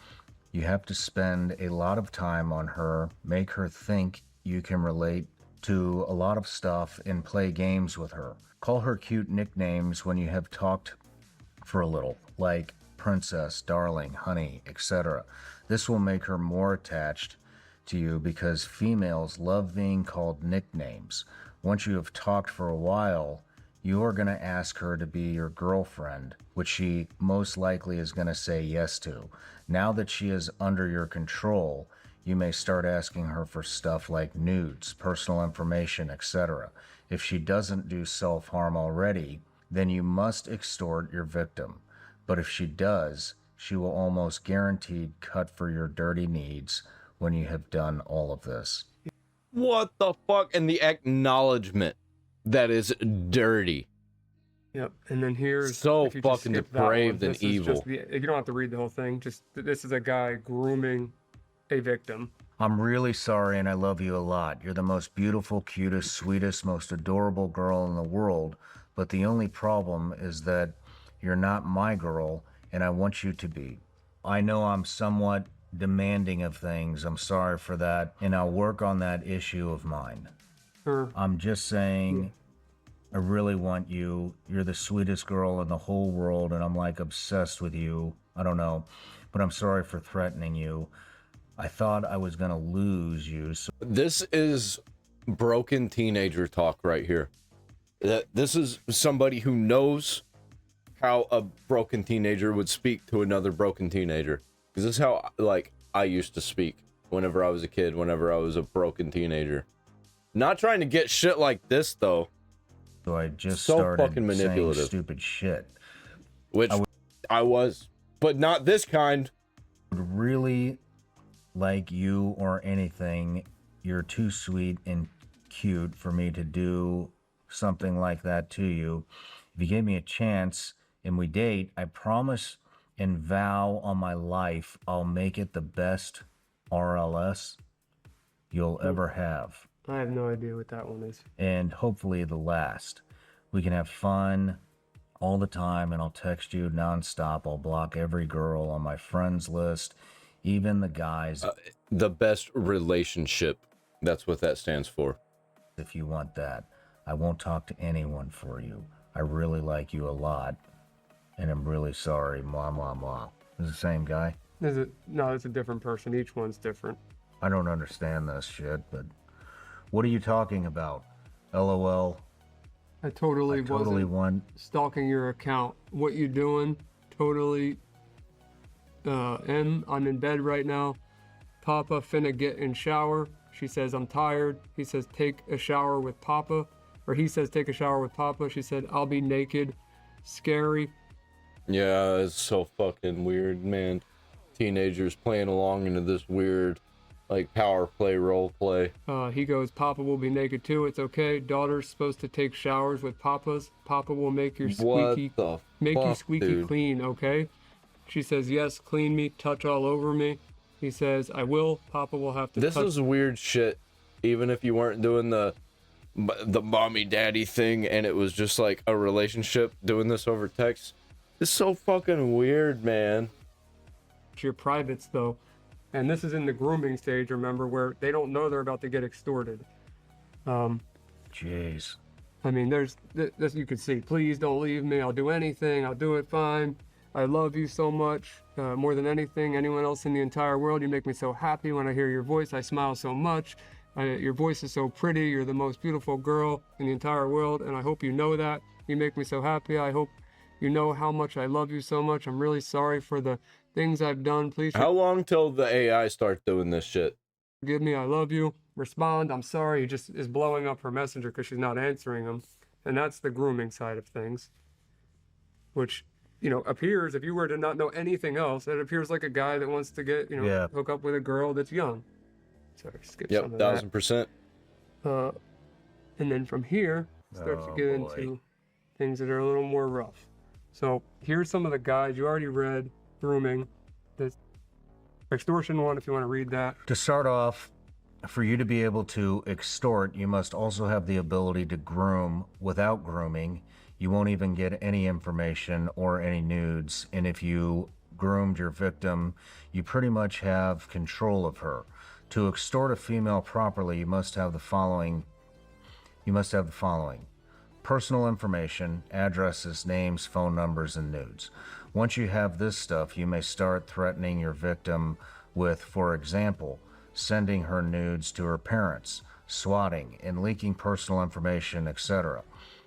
[SPEAKER 2] you have to spend a lot of time on her, make her think you can relate to a lot of stuff and play games with her. Call her cute nicknames when you have talked for a little, like princess, darling, honey, etc. This will make her more attached to you because females love being called nicknames. Once you have talked for a while, you are going to ask her to be your girlfriend, which she most likely is going to say yes to. Now that she is under your control, you may start asking her for stuff like nudes, personal information, etc. If she doesn't do self-harm already, then you must extort your victim. But if she does, she will almost guaranteed cut for your dirty needs when you have done all of this.
[SPEAKER 1] What the fuck? And the acknowledgement that is dirty.
[SPEAKER 3] Yep, and then here's
[SPEAKER 1] So
[SPEAKER 3] if you just
[SPEAKER 1] fucking
[SPEAKER 3] skip that one,
[SPEAKER 1] depraved and
[SPEAKER 3] this is just
[SPEAKER 1] evil.
[SPEAKER 3] you don't have to read the whole thing. Just this is a guy grooming a victim.
[SPEAKER 2] I'm really sorry and I love you a lot. You're the most beautiful, cutest, sweetest, most adorable girl in the world. But the only problem is that you're not my girl and I want you to be. I know I'm somewhat demanding of things. I'm sorry for that. And I'll work on that issue of mine.
[SPEAKER 3] Or
[SPEAKER 2] I'm just saying I really want you. You're the sweetest girl in the whole world, and I'm like obsessed with you. I don't know, but I'm sorry for threatening you. I thought I was gonna lose you. So
[SPEAKER 1] This is broken teenager talk right here. This is somebody who knows how a broken teenager would speak to another broken teenager. Because this is how, like, I used to speak whenever I was a kid, whenever I was a broken teenager. Not trying to get shit like this, though.
[SPEAKER 2] so I just
[SPEAKER 1] So
[SPEAKER 2] started
[SPEAKER 1] fucking
[SPEAKER 2] saying
[SPEAKER 1] manipulative.
[SPEAKER 2] stupid shit.
[SPEAKER 1] Which I was. But not this kind.
[SPEAKER 2] Would really like you or anything. You're too sweet and cute for me to do something like that to you. If you gave me a chance and we date, I promise and vow on my life I'll make it the best RLS you'll ever have.
[SPEAKER 3] I have no idea what that one is.
[SPEAKER 2] And hopefully the last. We can have fun all the time, and I'll text you nonstop. I'll block every girl on my friends list, even the guys,
[SPEAKER 1] The best relationship. That's what that stands for.
[SPEAKER 2] if you want that. I won't talk to anyone for you. I really like you a lot, and I'm really sorry. Mwah, mwah, mwah. Is the same guy?
[SPEAKER 3] No, it's a different person. Each one's different.
[SPEAKER 2] I don't understand this shit, but what are you talking about? LOL.
[SPEAKER 3] I totally
[SPEAKER 2] Totally
[SPEAKER 3] wasn't
[SPEAKER 2] want.
[SPEAKER 3] stalking your account. What you doing? Totally. I'm in bed right now. Papa finna get in shower. She says I'm tired. He says take a shower with Papa. Or he says take a shower with Papa. She said I'll be naked. Scary.
[SPEAKER 1] Yeah, it's so fucking weird, man. Teenagers playing along into this weird, like, power play, role play.
[SPEAKER 3] He goes, Papa will be naked too. It's okay. Daughter's supposed to take showers with Papa's. Papa will make your
[SPEAKER 1] What
[SPEAKER 3] squeaky,
[SPEAKER 1] the
[SPEAKER 3] make you
[SPEAKER 1] fuck,
[SPEAKER 3] squeaky
[SPEAKER 1] dude?
[SPEAKER 3] clean, okay? She says, yes, clean me, touch all over me. He says, I will. Papa will have to
[SPEAKER 1] This
[SPEAKER 3] touch.
[SPEAKER 1] is weird shit. Even if you weren't doing the mommy daddy thing and it was just like a relationship doing this over text. It's so fucking weird, man.
[SPEAKER 3] Your privates though, and this is in the grooming stage, remember, where they don't know they're about to get extorted.
[SPEAKER 2] Jeez.
[SPEAKER 3] I mean, there's this, you can see, please don't leave me, I'll do anything, I'll do it fine, I love you so much, more than anything, anyone else in the entire world. You make me so happy when I hear your voice. I smile so much. Your voice is so pretty. You're the most beautiful girl in the entire world, and I hope you know that. You make me so happy. I hope you know how much I love you so much. I'm really sorry for the things I've done. Please
[SPEAKER 1] How long till the AI starts doing this shit?
[SPEAKER 3] forgive me. I love you. Respond. I'm sorry. He just is blowing up her messenger because she's not answering him. And that's the grooming side of things, which, you know, appears, if you were to not know anything else, it appears like a guy that wants to get, you know,
[SPEAKER 2] Yeah.
[SPEAKER 3] hook up with a girl that's young. Sorry, skip
[SPEAKER 1] Yep,
[SPEAKER 3] some of that.
[SPEAKER 1] 1000%.
[SPEAKER 3] And then from here, starts to
[SPEAKER 2] Oh,
[SPEAKER 3] get
[SPEAKER 2] boy.
[SPEAKER 3] into things that are a little more rough. So here's some of the guides you already read. Grooming, the extortion one, if you want to read that.
[SPEAKER 2] To start off, for you to be able to extort, you must also have the ability to groom. Without grooming, you won't even get any information or any nudes. And if you groomed your victim, you pretty much have control of her. To extort a female properly, you must have the following. Personal information, addresses, names, phone numbers, and nudes. Once you have this stuff, you may start threatening your victim with, for example, sending her nudes to her parents, swatting, and leaking personal information, etc.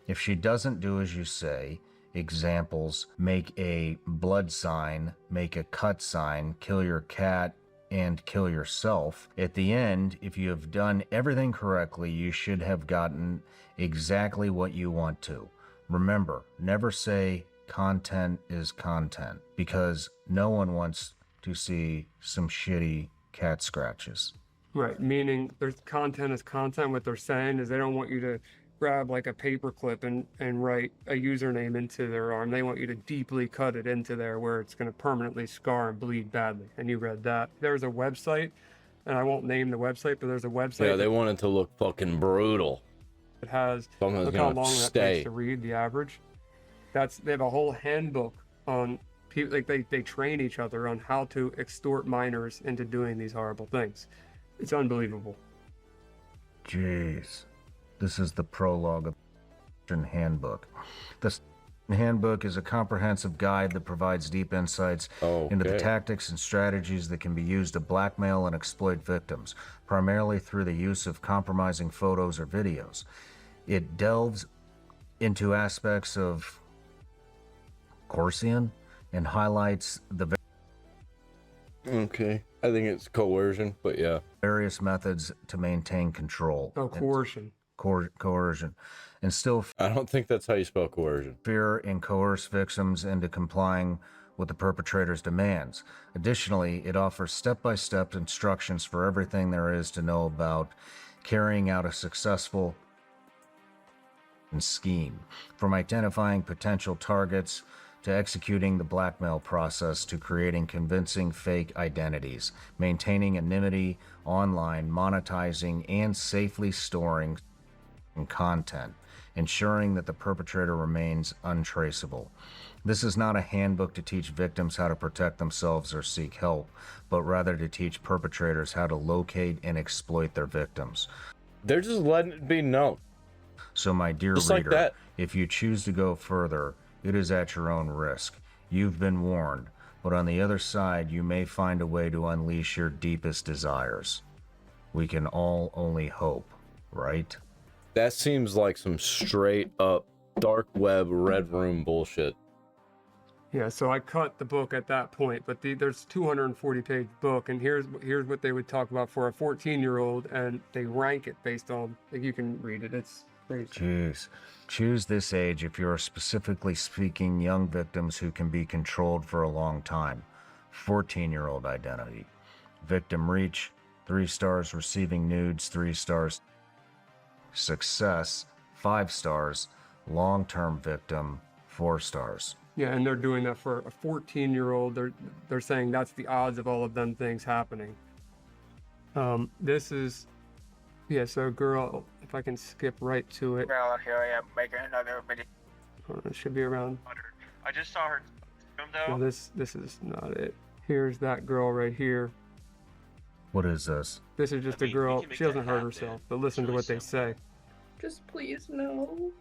[SPEAKER 2] If she doesn't do as you say, examples, make a blood sign, make a cut sign, kill your cat, and kill yourself. At the end, if you have done everything correctly, you should have gotten exactly what you want to. Remember, never say content is content, because no one wants to see some shitty cat scratches.
[SPEAKER 3] Right, meaning there's content is content. What they're saying is they don't want you to grab like a paper clip and write a username into their arm. They want you to deeply cut it into there where it's going to permanently scar and bleed badly. And you read that. There's a website, and I won't name the website, but there's a website
[SPEAKER 1] Yeah, they want it to look fucking brutal.
[SPEAKER 3] that has,
[SPEAKER 1] Someone's
[SPEAKER 3] look how
[SPEAKER 1] gonna
[SPEAKER 3] long that
[SPEAKER 1] stay.
[SPEAKER 3] takes to read, the average. They have a whole handbook on people, like they train each other on how to extort minors into doing these horrible things. It's unbelievable.
[SPEAKER 2] Jeez. This is the prologue of Handbook. The Handbook is a comprehensive guide that provides deep insights into the tactics and strategies that can be used to blackmail and exploit victims, primarily through the use of compromising photos or videos. It delves into aspects of coercion and highlights the
[SPEAKER 1] Okay. I think it's coercion, but yeah.
[SPEAKER 2] various methods to maintain control.
[SPEAKER 3] Oh, coercion.
[SPEAKER 2] Coercion. Instill
[SPEAKER 1] I don't think that's how you spell coercion.
[SPEAKER 2] fear and coerce victims into complying with the perpetrator's demands. Additionally, it offers step-by-step instructions for everything there is to know about carrying out a successful scheme, from identifying potential targets to executing the blackmail process to creating convincing fake identities, maintaining anonymity online, monetizing and safely storing content, ensuring that the perpetrator remains untraceable. This is not a handbook to teach victims how to protect themselves or seek help, but rather to teach perpetrators how to locate and exploit their victims.
[SPEAKER 1] They're just letting it be known.
[SPEAKER 2] So, my dear
[SPEAKER 1] Just like
[SPEAKER 2] reader,
[SPEAKER 1] that.
[SPEAKER 2] if you choose to go further, it is at your own risk. You've been warned, but on the other side, you may find a way to unleash your deepest desires. We can all only hope, right?
[SPEAKER 1] That seems like some straight up dark web red room bullshit.
[SPEAKER 3] Yeah, so I cut the book at that point, but there's 240-page book, and here's what they would talk about for a 14-year-old, and they rank it based on, like, you can read it. It's crazy.
[SPEAKER 2] Choose this age if you are specifically seeking young victims who can be controlled for a long time. 14-year-old identity. Victim reach, 3 stars. Receiving nudes, 3 stars. Success, 5 stars. Long-term victim, 4 stars.
[SPEAKER 3] Yeah, and they're doing that for a 14-year-old. They're saying that's the odds of all of them things happening. This is, yeah, so girl, if I can skip right to it.
[SPEAKER 5] Girl, here I am making another video.
[SPEAKER 3] It should be around.
[SPEAKER 5] I just saw her room
[SPEAKER 3] No,
[SPEAKER 5] though.
[SPEAKER 3] this is not it. Here's that girl right here.
[SPEAKER 2] What is this?
[SPEAKER 3] This is just
[SPEAKER 7] I
[SPEAKER 3] a
[SPEAKER 7] mean, we
[SPEAKER 3] girl.
[SPEAKER 7] can make
[SPEAKER 3] She doesn't
[SPEAKER 7] that
[SPEAKER 3] hurt
[SPEAKER 7] happen.
[SPEAKER 3] herself, but listen
[SPEAKER 7] It's
[SPEAKER 3] to
[SPEAKER 7] really
[SPEAKER 3] what they
[SPEAKER 7] simple.
[SPEAKER 3] say.
[SPEAKER 6] Just please no.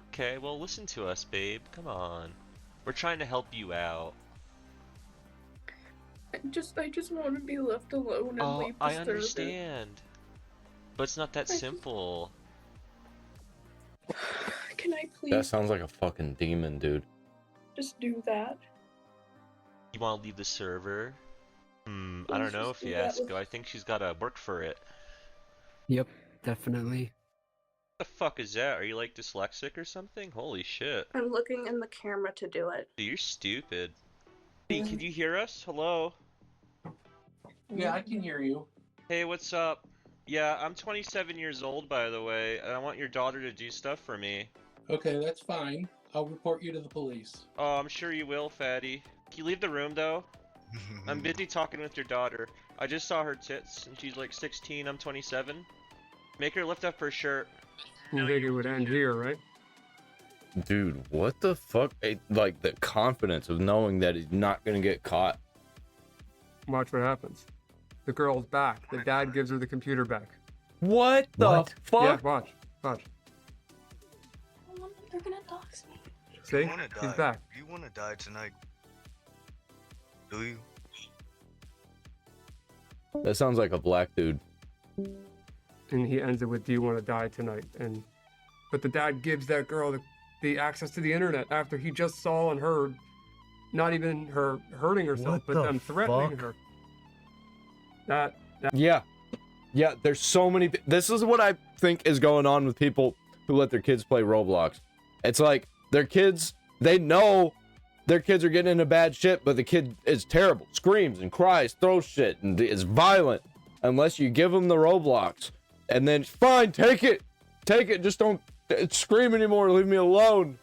[SPEAKER 7] Okay, well listen to us, babe. Come on. We're trying to help you out.
[SPEAKER 6] I just want to be left alone and
[SPEAKER 7] Oh,
[SPEAKER 6] leave the
[SPEAKER 7] I
[SPEAKER 6] service.
[SPEAKER 7] understand. But it's not that
[SPEAKER 6] I just-
[SPEAKER 7] simple.
[SPEAKER 6] Can I please
[SPEAKER 1] That sounds like a fucking demon, dude.
[SPEAKER 6] just do that?
[SPEAKER 7] You want to leave the server? I
[SPEAKER 6] Please
[SPEAKER 7] don't know
[SPEAKER 6] just
[SPEAKER 7] if
[SPEAKER 6] do
[SPEAKER 7] you
[SPEAKER 6] that
[SPEAKER 7] ask.
[SPEAKER 6] with-
[SPEAKER 7] I think she's gotta work for it.
[SPEAKER 8] Yep, definitely.
[SPEAKER 7] What the fuck is that? Are you like dyslexic or something? Holy shit.
[SPEAKER 6] I'm looking in the camera to do it.
[SPEAKER 7] Dude, you're stupid. Hey, can you hear us? Hello?
[SPEAKER 9] Yeah, I can hear you.
[SPEAKER 7] Hey, what's up? Yeah, I'm 27 years old, by the way, and I want your daughter to do stuff for me.
[SPEAKER 9] Okay, that's fine. I'll report you to the police.
[SPEAKER 7] Oh, I'm sure you will, fatty. Can you leave the room, though? I'm busy talking with your daughter. I just saw her tits, and she's like 16, I'm 27. Make her lift up her shirt.
[SPEAKER 3] You think it would end here, right?
[SPEAKER 1] Dude, what the fuck? Like the confidence of knowing that he's not gonna get caught.
[SPEAKER 3] Watch what happens. The girl's back. The dad gives her the computer back.
[SPEAKER 1] What the
[SPEAKER 2] What?
[SPEAKER 1] fuck?
[SPEAKER 3] Yeah, watch.
[SPEAKER 6] They're gonna dox me.
[SPEAKER 3] See?
[SPEAKER 10] You wanna
[SPEAKER 3] He's
[SPEAKER 10] die.
[SPEAKER 3] back.
[SPEAKER 10] You wanna die tonight? Do you?
[SPEAKER 1] That sounds like a black dude.
[SPEAKER 3] And he ends it with, "Do you want to die tonight?" But the dad gives that girl the access to the internet after he just saw and heard, not even her hurting herself,
[SPEAKER 2] What
[SPEAKER 3] but
[SPEAKER 2] the
[SPEAKER 3] them threatening
[SPEAKER 2] fuck?
[SPEAKER 3] her. That
[SPEAKER 1] Yeah. Yeah, there's so many. This is what I think is going on with people who let their kids play Roblox. It's like their kids, they know their kids are getting into bad shit, but the kid is terrible, screams and cries, throws shit, and is violent unless you give them the Roblox. And then, fine, take it. Just don't scream anymore. Leave me alone.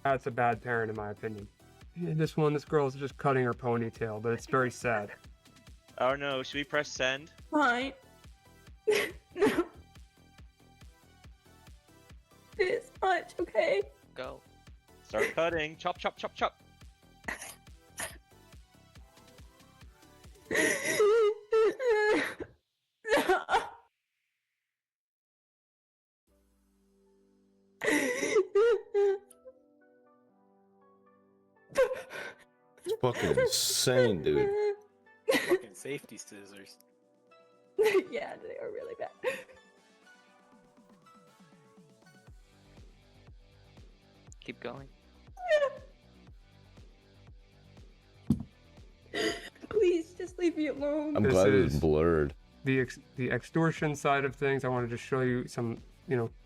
[SPEAKER 3] that's a bad parent in my opinion. Yeah, this girl's just cutting her ponytail, but it's very sad.
[SPEAKER 7] Oh no, should we press send?
[SPEAKER 6] Fine. No. This much, okay?
[SPEAKER 7] Go. Start cutting. Chop, chop, chop, chop.
[SPEAKER 1] Fucking insane, dude.
[SPEAKER 11] Fucking safety scissors.
[SPEAKER 12] Yeah, they are really bad.
[SPEAKER 4] Keep going.
[SPEAKER 12] Please, just leave me alone.
[SPEAKER 1] I'm
[SPEAKER 3] This
[SPEAKER 1] glad it's
[SPEAKER 3] is-
[SPEAKER 1] blurred.
[SPEAKER 3] The extortion side of things, I wanted to show you some,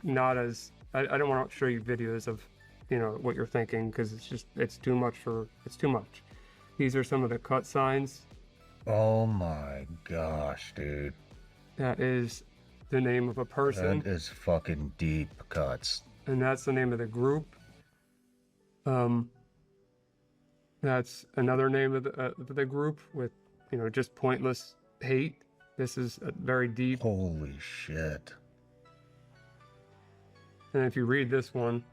[SPEAKER 3] not as, I don't want to show you videos of, what you're thinking, because it's too much. These are some of the cut signs.
[SPEAKER 2] Oh my gosh, dude.
[SPEAKER 3] That is the name of a person.
[SPEAKER 2] That is fucking deep cuts.
[SPEAKER 3] And that's the name of the group. That's another name of the group with, just pointless hate. This is a very deep.
[SPEAKER 2] Holy shit.
[SPEAKER 3] And if you read this one,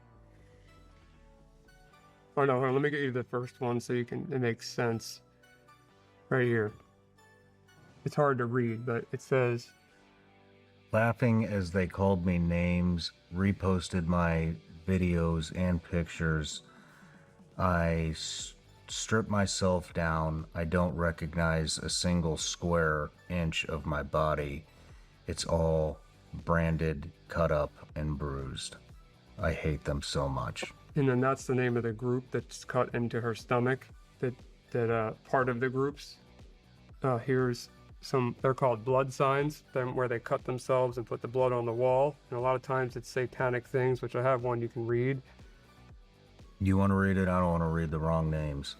[SPEAKER 3] oh no, hold on, let me get you the first one so it makes sense. Right here. It's hard to read, but it says,
[SPEAKER 2] Laughing as they called me names, reposted my videos and pictures. I stripped myself down. I don't recognize a single square inch of my body. It's all branded, cut up, and bruised. I hate them so much.
[SPEAKER 3] and then that's the name of the group that's cut into her stomach. That part of the groups. Here's some. They're called blood signs. Where they cut themselves and put the blood on the wall. And a lot of times it's satanic things, which I have one you can read.
[SPEAKER 2] You want to read it? I don't want to read the wrong names.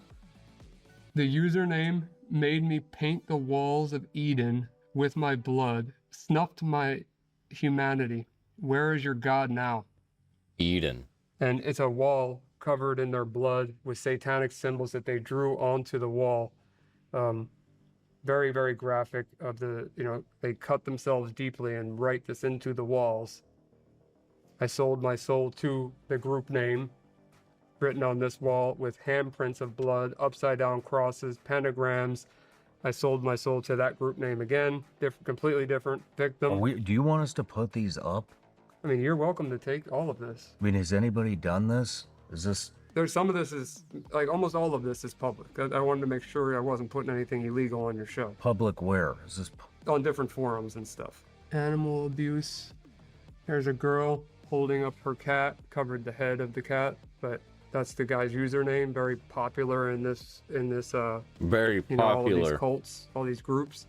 [SPEAKER 3] The username made me paint the walls of Eden with my blood, snuffed my humanity. Where is your God now?
[SPEAKER 1] Eden.
[SPEAKER 3] And it's a wall covered in their blood with satanic symbols that they drew onto the wall. Very, very graphic of they cut themselves deeply and write this into the walls. I sold my soul to the group name written on this wall with handprints of blood, upside down crosses, pentagrams. I sold my soul to that group name again. Completely different victim.
[SPEAKER 2] Do you want us to put these up?
[SPEAKER 3] I mean, you're welcome to take all of this.
[SPEAKER 2] I mean, has anybody done this? Is this...
[SPEAKER 3] There's some of this is, like, almost all of this is public. I wanted to make sure I wasn't putting anything illegal on your show.
[SPEAKER 2] Public where? Is this...
[SPEAKER 3] On different forums and stuff. Animal abuse. There's a girl holding up her cat, covered the head of the cat, but that's the guy's username. Very popular in this
[SPEAKER 1] very popular.
[SPEAKER 3] All of these cults, all these groups,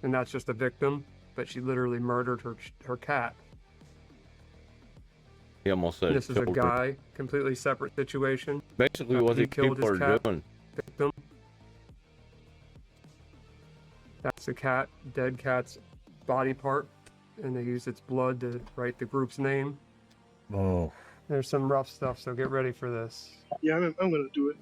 [SPEAKER 3] and that's just a victim. But she literally murdered her cat.
[SPEAKER 1] He almost said.
[SPEAKER 3] This is a guy, completely separate situation.
[SPEAKER 1] Basically, what these
[SPEAKER 3] killed
[SPEAKER 1] people
[SPEAKER 3] his
[SPEAKER 1] are
[SPEAKER 3] cat.
[SPEAKER 1] doing.
[SPEAKER 3] Victim. That's the cat, dead cat's body part, and they use its blood to write the group's name.
[SPEAKER 2] Oh.
[SPEAKER 3] There's some rough stuff, so get ready for this.
[SPEAKER 13] Yeah, I'm gonna do it.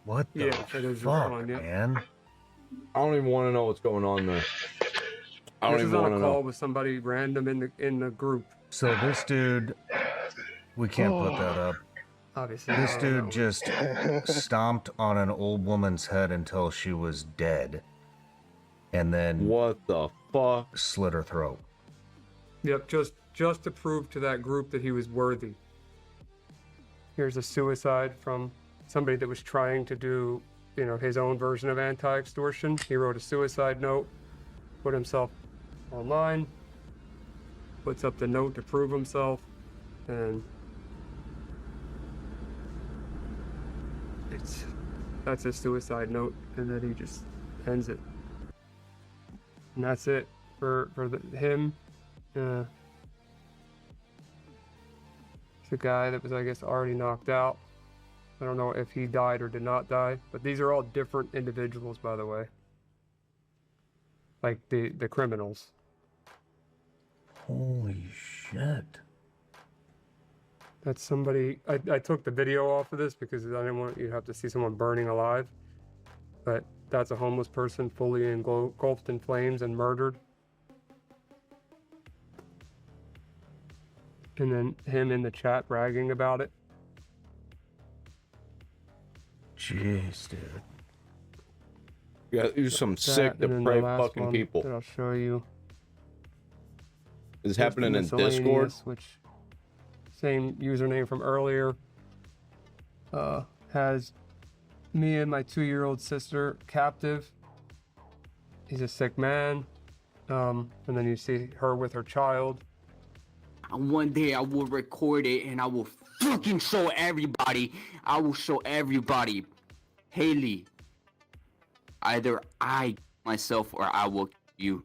[SPEAKER 2] What the
[SPEAKER 3] it is
[SPEAKER 2] fuck,
[SPEAKER 3] fun, yeah.
[SPEAKER 2] man?
[SPEAKER 1] I don't even want to know what's going on there. I don't
[SPEAKER 3] This is
[SPEAKER 1] even
[SPEAKER 3] on
[SPEAKER 1] want
[SPEAKER 3] a
[SPEAKER 1] to
[SPEAKER 3] call
[SPEAKER 1] know.
[SPEAKER 3] with somebody random in the group.
[SPEAKER 2] So this dude, we can't put that up.
[SPEAKER 3] Obviously.
[SPEAKER 2] This
[SPEAKER 3] I don't
[SPEAKER 2] dude
[SPEAKER 3] know.
[SPEAKER 2] just stomped on an old woman's head until she was dead. And then
[SPEAKER 1] What the fuck?
[SPEAKER 2] slit her throat.
[SPEAKER 3] Yep, just to prove to that group that he was worthy. Here's a suicide from somebody that was trying to do, his own version of anti-extortion. He wrote a suicide note, put himself online, puts up the note to prove himself, and that's his suicide note, and then he just ends it. And that's it for him. It's a guy that was, I guess, already knocked out. I don't know if he died or did not die, but these are all different individuals, by the way. Like the criminals.
[SPEAKER 2] Holy shit.
[SPEAKER 3] That's somebody. I took the video off of this because I didn't want you to have to see someone burning alive. But that's a homeless person fully engulfed in flames and murdered. And then him in the chat bragging about it.
[SPEAKER 2] Jeez, dude.
[SPEAKER 1] You gotta do some
[SPEAKER 3] That,
[SPEAKER 1] sick,
[SPEAKER 3] and then the
[SPEAKER 1] depraved
[SPEAKER 3] last
[SPEAKER 1] fucking
[SPEAKER 3] one
[SPEAKER 1] people.
[SPEAKER 3] that I'll show you.
[SPEAKER 1] It's happening in Discord.
[SPEAKER 3] Which same username from earlier. Has me and my 2-year-old sister captive. He's a sick man. And then you see her with her child.
[SPEAKER 13] One day I will record it and I will fucking show everybody. I will show everybody. Haley, either I myself or I will kill you.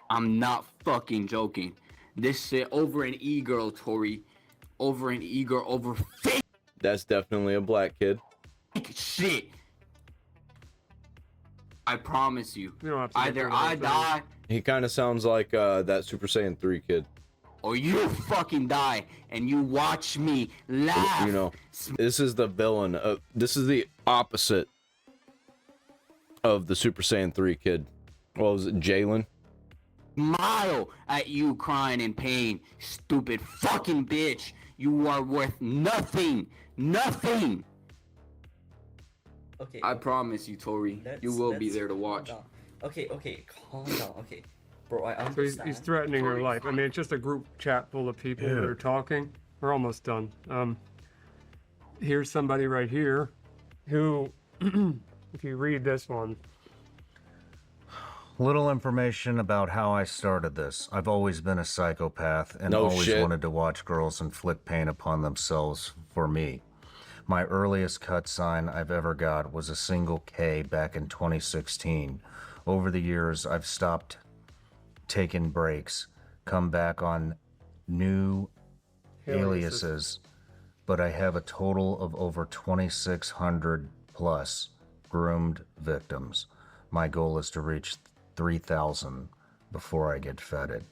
[SPEAKER 13] I'm not fucking joking. This shit over an e-girl, Tori. Over an e-girl, over fake
[SPEAKER 1] That's definitely a black kid.
[SPEAKER 13] shit. I promise you.
[SPEAKER 3] You don't have to
[SPEAKER 13] Either
[SPEAKER 3] go through the
[SPEAKER 13] I
[SPEAKER 3] whole thing.
[SPEAKER 13] die
[SPEAKER 1] He kind of sounds like that Super Saiyan 3 kid.
[SPEAKER 13] or you fucking die and you watch me laugh.
[SPEAKER 1] You know, this is the villain. This is the opposite of the Super Saiyan 3 kid. What was it, Jalen?
[SPEAKER 13] Smile at you crying in pain, stupid fucking bitch. You are worth nothing. Nothing.
[SPEAKER 5] Okay.
[SPEAKER 13] I promise you, Tori. You will be there to watch.
[SPEAKER 5] Calm down. Okay, calm down. Okay. Bro, I
[SPEAKER 3] So
[SPEAKER 5] understand.
[SPEAKER 3] he's threatening her life. I mean, it's just a group chat full of people that are talking. We're almost done. Here's somebody right here who, if you read this one,
[SPEAKER 2] Little information about how I started this. I've always been a psychopath and
[SPEAKER 1] No
[SPEAKER 2] always
[SPEAKER 1] shit.
[SPEAKER 2] wanted to watch girls inflict pain upon themselves for me. My earliest cut sign I've ever got was a single K back in 2016. Over the years, I've stopped taking breaks, come back on new aliases, but I have a total of over 2,600 plus groomed victims. My goal is to reach 3,000 before I get feted.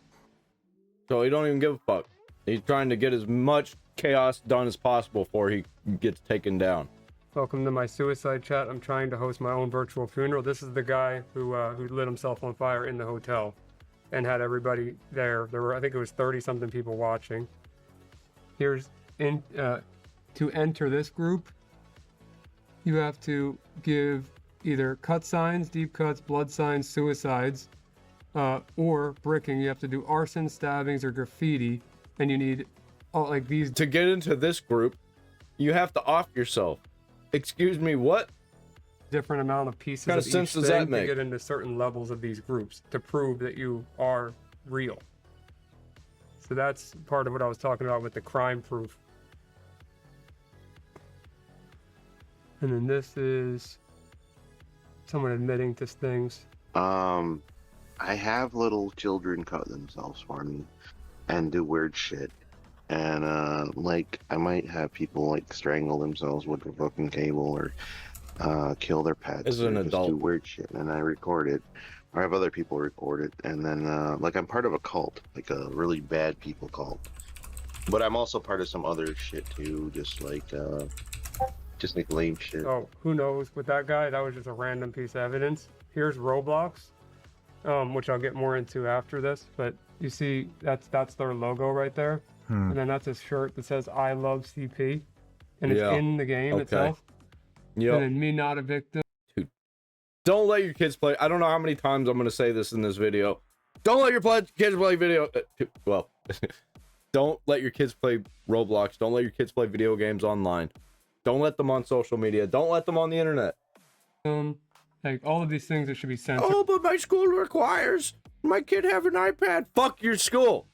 [SPEAKER 1] So he don't even give a fuck. He's trying to get as much chaos done as possible before he gets taken down.
[SPEAKER 3] welcome to my suicide chat. I'm trying to host my own virtual funeral. This is the guy who lit himself on fire in the hotel and had everybody there. There were, I think it was 30-something people watching. Here's to enter this group, you have to give either cut signs, deep cuts, blood signs, suicides, or bricking. You have to do arson, stabbings, or graffiti, and you need like these.
[SPEAKER 1] To get into this group, you have to off yourself. Excuse me, what?
[SPEAKER 3] Different amount of pieces
[SPEAKER 1] What kind
[SPEAKER 3] of
[SPEAKER 1] of sense
[SPEAKER 3] each
[SPEAKER 1] does
[SPEAKER 3] thing
[SPEAKER 1] that
[SPEAKER 3] to
[SPEAKER 1] make?
[SPEAKER 3] get into certain levels of these groups to prove that you are real. So that's part of what I was talking about with the crime proof. And then this is someone admitting to things.
[SPEAKER 14] I have little children cut themselves for me and do weird shit. And like I might have people like strangle themselves with a fucking cable or kill their pets.
[SPEAKER 1] As an
[SPEAKER 14] or just
[SPEAKER 1] adult.
[SPEAKER 14] do weird shit, and I record it. Or I have other people record it, and then like I'm part of a cult, like a really bad people cult. But I'm also part of some other shit too, just like lame shit.
[SPEAKER 3] Oh, who knows with that guy? That was just a random piece of evidence. Here's Roblox, which I'll get more into after this. But you see, that's their logo right there. And then that's a shirt that says "I love CP," and it's
[SPEAKER 1] Yeah.
[SPEAKER 3] in the game itself.
[SPEAKER 1] Yep.
[SPEAKER 3] And then me not a victim.
[SPEAKER 1] Don't let your kids play. I don't know how many times I'm going to say this in this video. Don't let your kids play video. Well, don't let your kids play Roblox. Don't let your kids play video games online. Don't let them on social media. Don't let them on the internet.
[SPEAKER 3] Like all of these things that should be censored.
[SPEAKER 1] Oh, but my school requires my kid have an iPad. Fuck your school.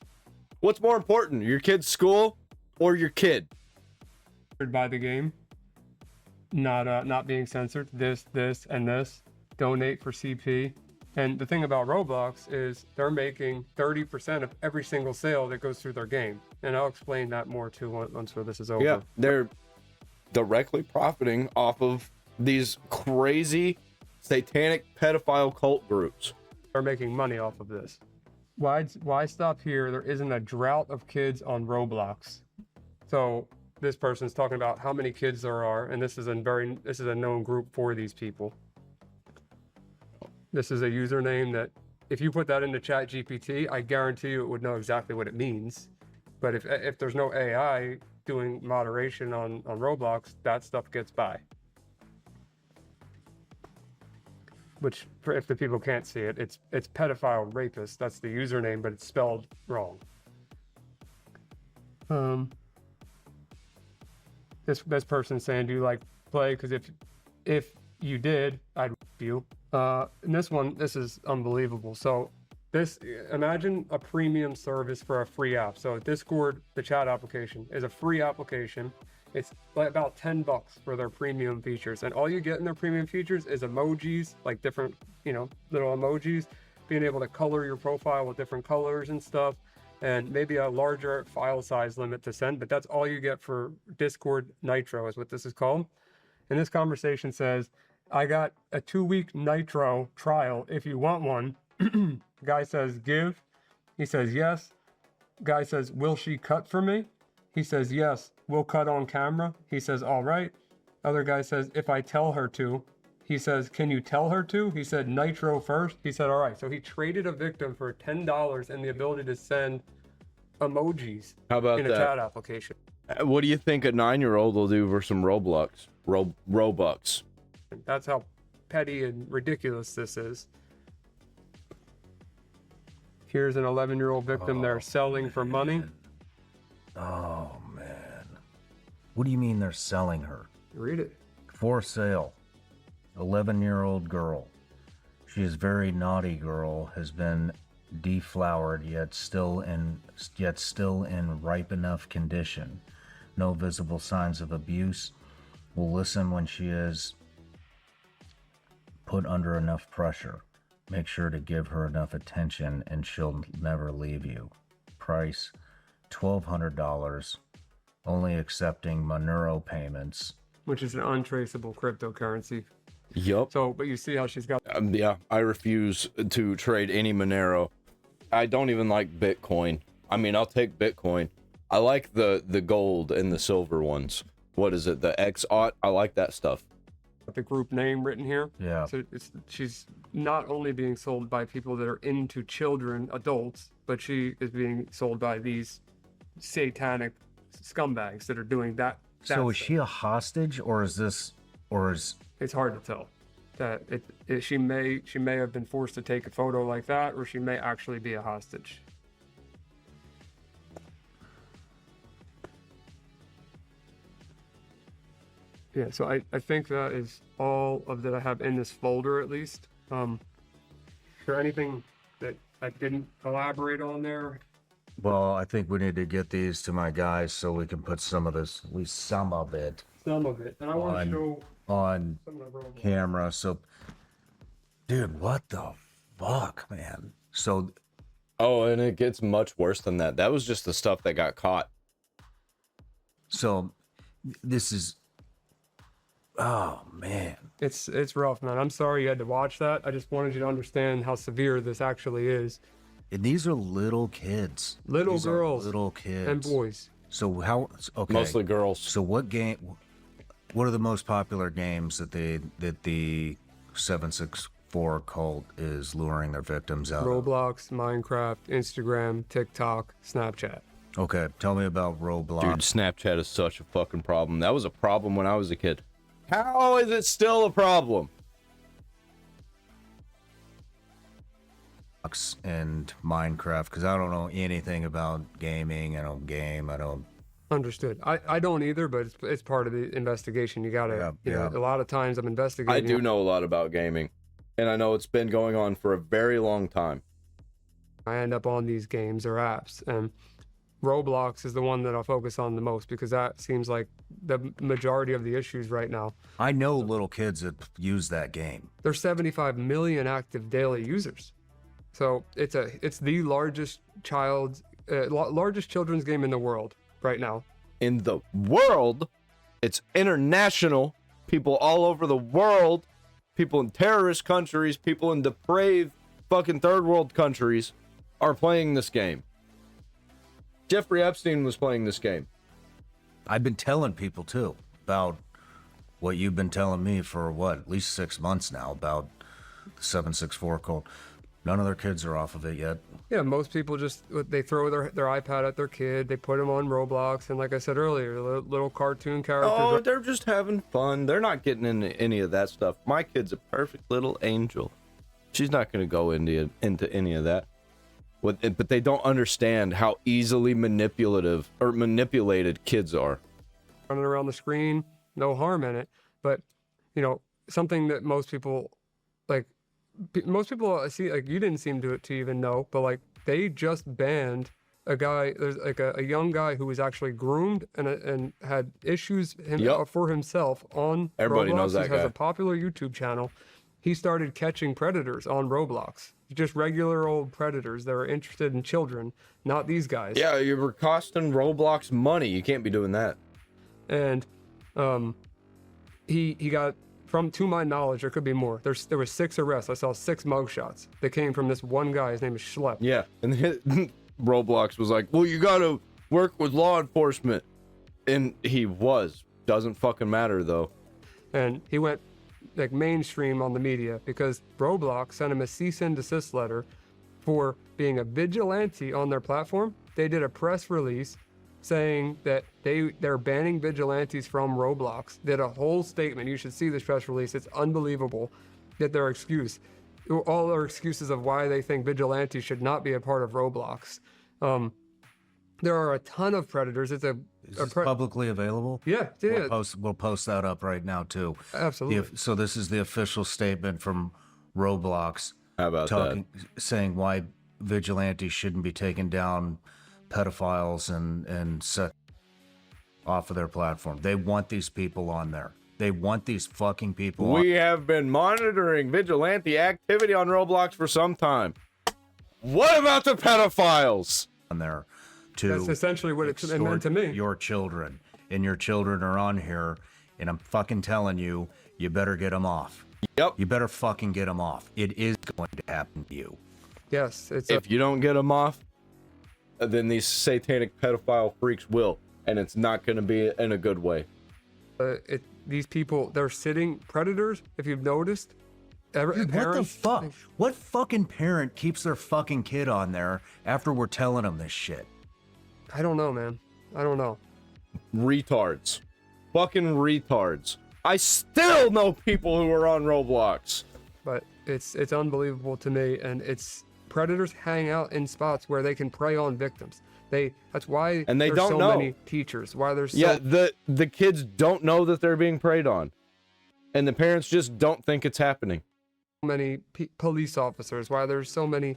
[SPEAKER 1] What's more important, your kid's school or your kid?
[SPEAKER 3] By the game, not being censored. This, and this. Donate for CP. And the thing about Roblox is they're making 30% of every single sale that goes through their game. And I'll explain that more too once this is over.
[SPEAKER 1] Yeah, they're directly profiting off of these crazy satanic pedophile cult groups.
[SPEAKER 3] They're making money off of this. Why stop here? There isn't a drought of kids on Roblox. So this person's talking about how many kids there are, and this is a known group for these people. This is a username that if you put that into ChatGPT, I guarantee you it would know exactly what it means. But if there's no AI doing moderation on Roblox, that stuff gets by. Which, if the people can't see it, it's pedophile rapist. That's the username, but it's spelled wrong. This person's saying, do you like play? Because if you did, I'd you. And this one, this is unbelievable. So imagine a premium service for a free app. So Discord, the chat application, is a free application. It's like about $10 for their premium features, and all you get in their premium features is emojis, like different, little emojis, being able to color your profile with different colors and stuff, and maybe a larger file size limit to send. But that's all you get for Discord Nitro, is what this is called. And this conversation says, I got a 2-week Nitro trial if you want one. Guy says, give. He says, yes. Guy says, will she cut for me? He says, yes, we'll cut on camera. He says, all right. Other guy says, if I tell her to. He says, can you tell her to? He said, Nitro first. He said, all right. So he traded a victim for $10 and the ability to send emojis in a chat application.
[SPEAKER 1] What do you think a 9-year-old will do for some Roblox? Robux.
[SPEAKER 3] That's how petty and ridiculous this is. Here's an 11-year-old victim they're selling for money.
[SPEAKER 2] Oh, man. What do you mean they're selling her?
[SPEAKER 3] Read it.
[SPEAKER 2] For sale. 11-year-old girl. She is very naughty girl, has been deflowered, yet still in ripe enough condition. No visible signs of abuse. Will listen when she is put under enough pressure. Make sure to give her enough attention and she'll never leave you. Price $1,200, only accepting Monero payments.
[SPEAKER 3] Which is an untraceable cryptocurrency.
[SPEAKER 1] Yup.
[SPEAKER 3] So, but you see how she's got...
[SPEAKER 1] Yeah, I refuse to trade any Monero. I don't even like Bitcoin. I mean, I'll take Bitcoin. I like the gold and the silver ones. What is it? The XAuT? I like that stuff.
[SPEAKER 3] The group name written here.
[SPEAKER 2] Yeah.
[SPEAKER 3] So she's not only being sold by people that are into children, adults, but she is being sold by these satanic scumbags that are doing that.
[SPEAKER 2] So is she a hostage, or is
[SPEAKER 3] it's hard to tell. That she may have been forced to take a photo like that, or she may actually be a hostage. Yeah, so I think that is all of that I have in this folder, at least. Is there anything that I didn't elaborate on there?
[SPEAKER 2] Well, I think we need to get these to my guys so we can put some of this, at least some of it.
[SPEAKER 3] Some of it. And I want to show
[SPEAKER 2] on
[SPEAKER 3] some of the robots.
[SPEAKER 2] camera. So, dude, what the fuck, man? So,
[SPEAKER 1] oh, and it gets much worse than that. That was just the stuff that got caught.
[SPEAKER 2] So, this is, oh man,
[SPEAKER 3] it's rough, man. I'm sorry you had to watch that. I just wanted you to understand how severe this actually is.
[SPEAKER 2] And these are little kids.
[SPEAKER 3] Little girls.
[SPEAKER 2] Little kids.
[SPEAKER 3] And boys.
[SPEAKER 2] So how? Okay.
[SPEAKER 1] Mostly girls.
[SPEAKER 2] So what are the most popular games that the 764 cult is luring their victims out of?
[SPEAKER 3] Roblox, Minecraft, Instagram, TikTok, Snapchat.
[SPEAKER 2] Okay, tell me about Roblox.
[SPEAKER 1] Dude, Snapchat is such a fucking problem. That was a problem when I was a kid. How is it still a problem?
[SPEAKER 2] And Minecraft, because I don't know anything about gaming. I don't game. I don't.
[SPEAKER 3] Understood. I don't either, but it's part of the investigation. You gotta, you know, a lot of times I'm investigating.
[SPEAKER 1] I do know a lot about gaming, and I know it's been going on for a very long time.
[SPEAKER 3] I end up on these games or apps, and Roblox is the one that I'll focus on the most because that seems like the majority of the issues right now.
[SPEAKER 2] I know little kids that use that game.
[SPEAKER 3] There's 75 million active daily users. So it's the largest children's game in the world right now.
[SPEAKER 1] In the world? It's international. People all over the world, people in terrorist countries, people in depraved fucking third world countries are playing this game. Jeffrey Epstein was playing this game.
[SPEAKER 2] I've been telling people too about what you've been telling me for at least 6 months now about the 764 cult. None of their kids are off of it yet.
[SPEAKER 3] Yeah, most people they throw their iPad at their kid, they put them on Roblox, and like I said earlier, little cartoon characters.
[SPEAKER 1] Oh, they're just having fun. They're not getting into any of that stuff. My kid's a perfect little angel. She's not going to go into any of that. but they don't understand how easily manipulated kids are.
[SPEAKER 3] Running around the screen, no harm in it, but you know, something that most people see, like, you didn't seem to even know, but like they just banned a guy. There's like a young guy who was actually groomed and had issues for himself on
[SPEAKER 1] Everybody
[SPEAKER 3] Roblox.
[SPEAKER 1] knows that
[SPEAKER 3] He has
[SPEAKER 1] guy.
[SPEAKER 3] a popular YouTube channel. He started catching predators on Roblox, just regular old predators that are interested in children, not these guys.
[SPEAKER 1] Yeah, you were costing Roblox money. You can't be doing that.
[SPEAKER 3] And he got, to my knowledge, there could be more. There was 6 arrests. I saw 6 mugshots that came from this one guy. His name is Schlep.
[SPEAKER 1] Yeah, and Roblox was like, well, you gotta work with law enforcement. And he doesn't fucking matter though.
[SPEAKER 3] And he went like mainstream on the media because Roblox sent him a cease and desist letter for being a vigilante on their platform. They did a press release saying that they're banning vigilantes from Roblox. Did a whole statement. You should see this press release. It's unbelievable that their excuse, all their excuses of why they think vigilantes should not be a part of Roblox. There are a ton of predators. Is this
[SPEAKER 2] publicly available?
[SPEAKER 3] Yeah.
[SPEAKER 2] We'll post that up right now too.
[SPEAKER 3] Absolutely.
[SPEAKER 2] So this is the official statement from Roblox.
[SPEAKER 1] How about that?
[SPEAKER 2] Saying why vigilantes shouldn't be taking down pedophiles and set off of their platform. They want these people on there. They want these fucking people
[SPEAKER 1] We have been monitoring vigilante activity on Roblox for some time. What about the pedophiles?
[SPEAKER 2] On there to
[SPEAKER 3] That's essentially what it meant to me.
[SPEAKER 2] Your children. And your children are on here, and I'm fucking telling you, you better get them off.
[SPEAKER 1] Yep.
[SPEAKER 2] You better fucking get them off. It is going to happen to you.
[SPEAKER 3] Yes.
[SPEAKER 1] If you don't get them off, then these satanic pedophile freaks will. And it's not going to be in a good way.
[SPEAKER 3] These people, they're sitting predators, if you've noticed.
[SPEAKER 2] Dude, what the fuck? What fucking parent keeps their fucking kid on there after we're telling them this shit?
[SPEAKER 3] I don't know, man. I don't know.
[SPEAKER 1] Retards. Fucking retards. I still know people who are on Roblox.
[SPEAKER 3] But it's unbelievable to me, and predators hang out in spots where they can prey on victims. That's why
[SPEAKER 1] and they
[SPEAKER 3] there's
[SPEAKER 1] don't
[SPEAKER 3] so
[SPEAKER 1] know.
[SPEAKER 3] many teachers. Why there's
[SPEAKER 1] the kids don't know that they're being preyed on, and the parents just don't think it's happening.
[SPEAKER 3] Many police officers. Why there's so many,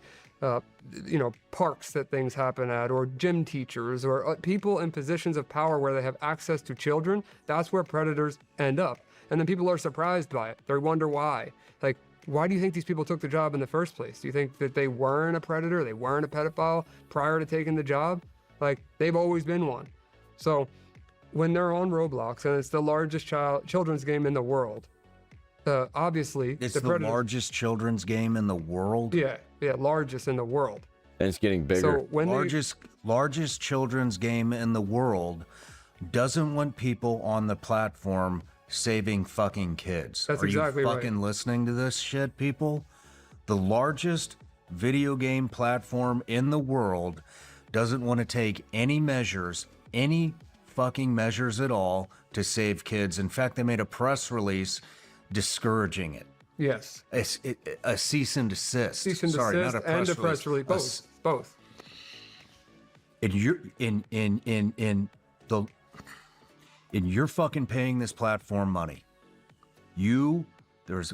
[SPEAKER 3] parks that things happen at, or gym teachers, or people in positions of power where they have access to children. That's where predators end up, and then people are surprised by it. They wonder why. Like, why do you think these people took the job in the first place? Do you think that they weren't a predator? They weren't a pedophile prior to taking the job? Like, they've always been one. So when they're on Roblox, and it's the largest children's game in the world, obviously
[SPEAKER 2] it's the largest children's game in the world.
[SPEAKER 3] Yeah, largest in the world.
[SPEAKER 1] And it's getting bigger.
[SPEAKER 3] So when
[SPEAKER 2] largest children's game in the world doesn't want people on the platform saving fucking kids.
[SPEAKER 3] That's exactly right.
[SPEAKER 2] Are you fucking listening to this shit, people? The largest video game platform in the world doesn't want to take any fucking measures at all to save kids. In fact, they made a press release discouraging it.
[SPEAKER 3] Yes.
[SPEAKER 2] A cease and desist.
[SPEAKER 3] Cease and
[SPEAKER 2] Sorry,
[SPEAKER 3] desist
[SPEAKER 2] not a press
[SPEAKER 3] and a press release. Both.
[SPEAKER 2] And you're fucking paying this platform money. There's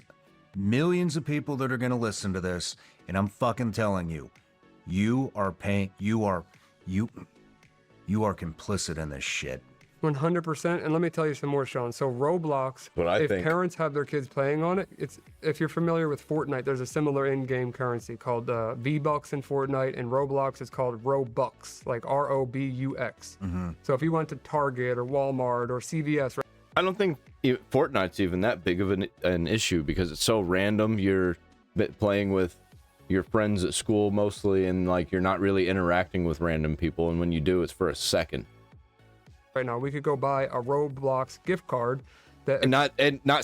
[SPEAKER 2] millions of people that are going to listen to this, and I'm fucking telling you, you are complicit in this shit.
[SPEAKER 3] 100%. And let me tell you some more, Sean. So Roblox, if parents have their kids playing on it, if you're familiar with Fortnite, there's a similar in-game currency called V-Bucks in Fortnite, and Roblox is called Robux, like R-O-B-U-X.
[SPEAKER 2] Mm-hmm.
[SPEAKER 3] So if you went to Target or Walmart or CVS,
[SPEAKER 1] I don't think Fortnite's even that big of an issue because it's so random. You're playing with your friends at school mostly, and like you're not really interacting with random people, and when you do, it's for a second.
[SPEAKER 3] Right now, we could go buy a Roblox gift card
[SPEAKER 1] and not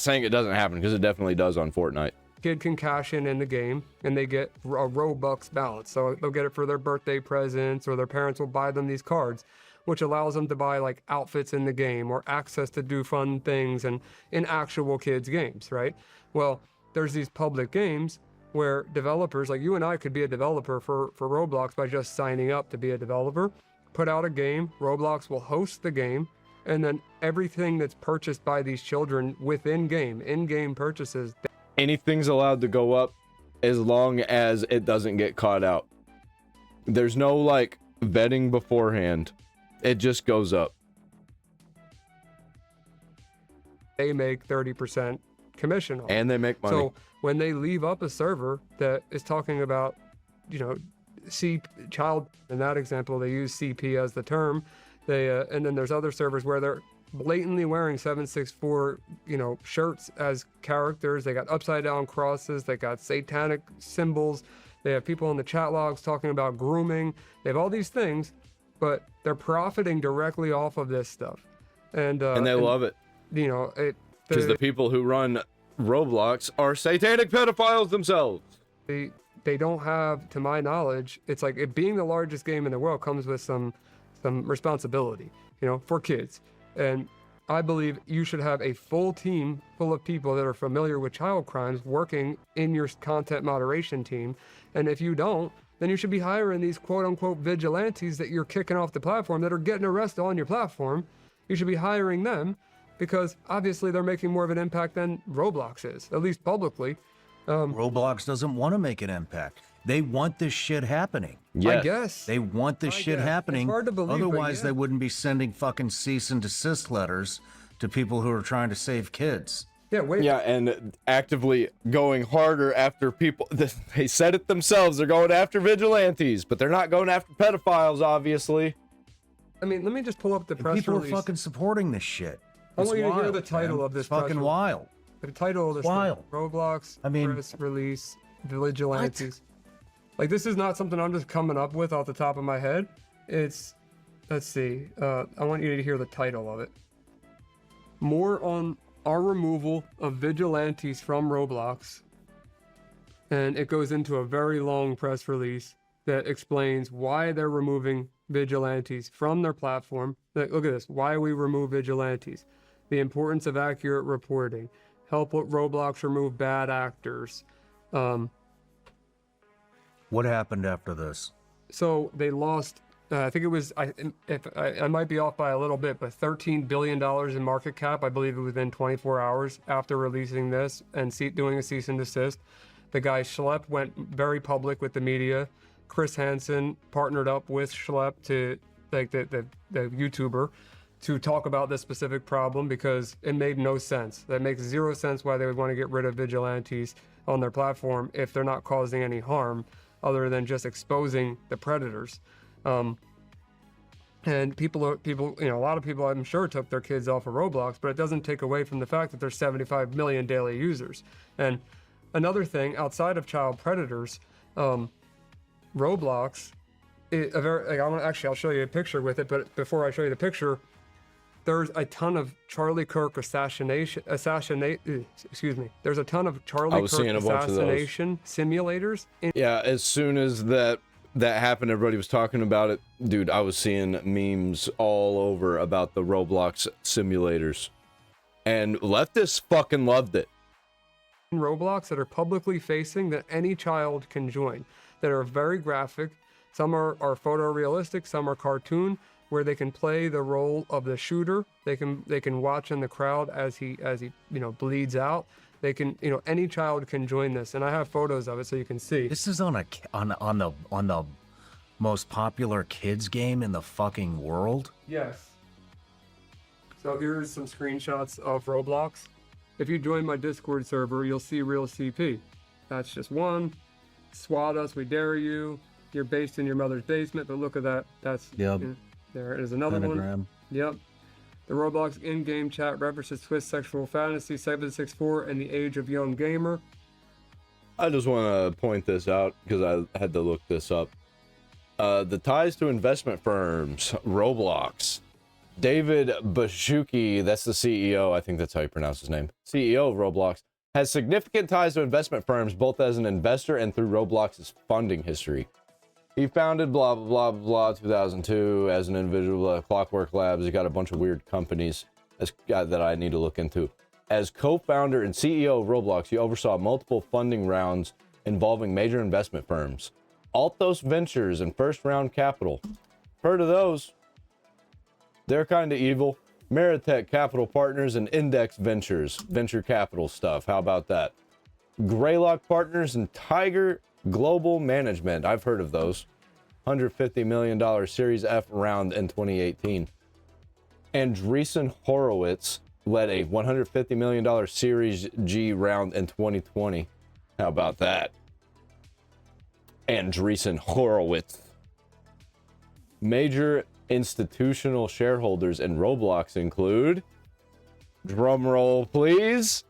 [SPEAKER 1] saying it doesn't happen, because it definitely does on Fortnite.
[SPEAKER 3] Kid can cash in the game, and they get a Robux balance. So they'll get it for their birthday presents, or their parents will buy them these cards, which allows them to buy like outfits in the game or access to do fun things and in actual kids' games, right? Well, there's these public games where developers like you and I could be a developer for Roblox by just signing up to be a developer, put out a game, Roblox will host the game, and then everything that's purchased by these children within game, in-game purchases.
[SPEAKER 1] Anything's allowed to go up as long as it doesn't get caught out. There's no like vetting beforehand. It just goes up.
[SPEAKER 3] They make 30% commission on.
[SPEAKER 1] And they make money.
[SPEAKER 3] So when they leave up a server that is talking about, you know, child, in that example, they use CP as the term. They and then there's other servers where they're blatantly wearing 764, you know, shirts as characters. They got upside down crosses. They got satanic symbols. They have people in the chat logs talking about grooming. They have all these things, but they're profiting directly off of this stuff. And
[SPEAKER 1] they love it.
[SPEAKER 3] You know,
[SPEAKER 1] because the people who run Roblox are satanic pedophiles themselves.
[SPEAKER 3] They don't have, to my knowledge, it's like it being the largest game in the world comes with some responsibility, you know, for kids. And I believe you should have a full team full of people that are familiar with child crimes working in your content moderation team. And if you don't, then you should be hiring these quote unquote vigilantes that you're kicking off the platform that are getting arrested on your platform. You should be hiring them because obviously they're making more of an impact than Roblox is, at least publicly.
[SPEAKER 2] Roblox doesn't want to make an impact. They want this shit happening.
[SPEAKER 3] Yes. I guess.
[SPEAKER 2] They want this shit happening.
[SPEAKER 3] It's hard to believe,
[SPEAKER 2] Otherwise, they wouldn't be sending fucking cease and desist letters to people who are trying to save kids.
[SPEAKER 3] Yeah, wait.
[SPEAKER 1] Yeah, and actively going harder after people. They said it themselves. They're going after vigilantes, but they're not going after pedophiles, obviously.
[SPEAKER 3] I mean, let me just pull up the press
[SPEAKER 2] people
[SPEAKER 3] release.
[SPEAKER 2] Are fucking supporting this shit.
[SPEAKER 3] I want you to hear the title of this.
[SPEAKER 2] It's fucking wild.
[SPEAKER 3] The title of this
[SPEAKER 2] wild.
[SPEAKER 3] Roblox press release vigilantes. Like, this is not something I'm just coming up with off the top of my head. It's, let's see. I want you to hear the title of it. More on our removal of vigilantes from Roblox. And it goes into a very long press release that explains why they're removing vigilantes from their platform. Look at this. Why we remove vigilantes. The importance of accurate reporting. Help Roblox remove bad actors.
[SPEAKER 2] What happened after this?
[SPEAKER 3] So they lost, I think it was, I might be off by a little bit, but $13 billion in market cap, I believe it was within 24 hours after releasing this and doing a cease and desist. The guy Schlepp went very public with the media. Chris Hansen partnered up with Schlepp to, like the YouTuber, to talk about this specific problem because it made no sense. That makes zero sense why they would want to get rid of vigilantes on their platform if they're not causing any harm other than just exposing the predators. And people, you know, a lot of people I'm sure took their kids off of Roblox, but it doesn't take away from the fact that there's 75 million daily users. And another thing outside of child predators, Roblox, I'll show you a picture with it, but before I show you the picture, there's a ton of Charlie Kirk There's a ton of Charlie Kirk assassination simulators.
[SPEAKER 1] Yeah, as soon as that happened, everybody was talking about it. Dude, I was seeing memes all over about the Roblox simulators. And leftists fucking loved it.
[SPEAKER 3] Roblox that are publicly facing that any child can join, that are very graphic. Some are photorealistic, some are cartoon, where they can play the role of the shooter. They can watch in the crowd as he bleeds out. They can, any child can join this, and I have photos of it so you can see.
[SPEAKER 2] This is on the most popular kids game in the fucking world.
[SPEAKER 3] Yes. So here's some screenshots of Roblox. If you join my Discord server, you'll see real CP. That's just one. Swat us, we dare you. You're based in your mother's basement, but look at that. That's
[SPEAKER 2] yep.
[SPEAKER 3] There is another one. Yep. The Roblox in-game chat references Twist Sexual Fantasy 764 and the Age of Young Gamer.
[SPEAKER 1] I just want to point this out because I had to look this up. The ties to investment firms, Roblox. David Baszucki, that's the CEO, I think that's how you pronounce his name, CEO of Roblox, has significant ties to investment firms both as an investor and through Roblox's funding history. He founded blah, blah, blah, 2002 as an individual, Clockwork Labs. He got a bunch of weird companies that I need to look into. As co-founder and CEO of Roblox, he oversaw multiple funding rounds involving major investment firms, Altos Ventures and First Round Capital. Heard of those? They're kind of evil. Meritech Capital Partners and Index Ventures, venture capital stuff. How about that? Greylock Partners and Tiger Global Management. I've heard of those. $150 million Series F round in 2018. Andreessen Horowitz led a $150 million Series G round in 2020. How about that? Andreessen Horowitz. Major institutional shareholders in Roblox include, drumroll please,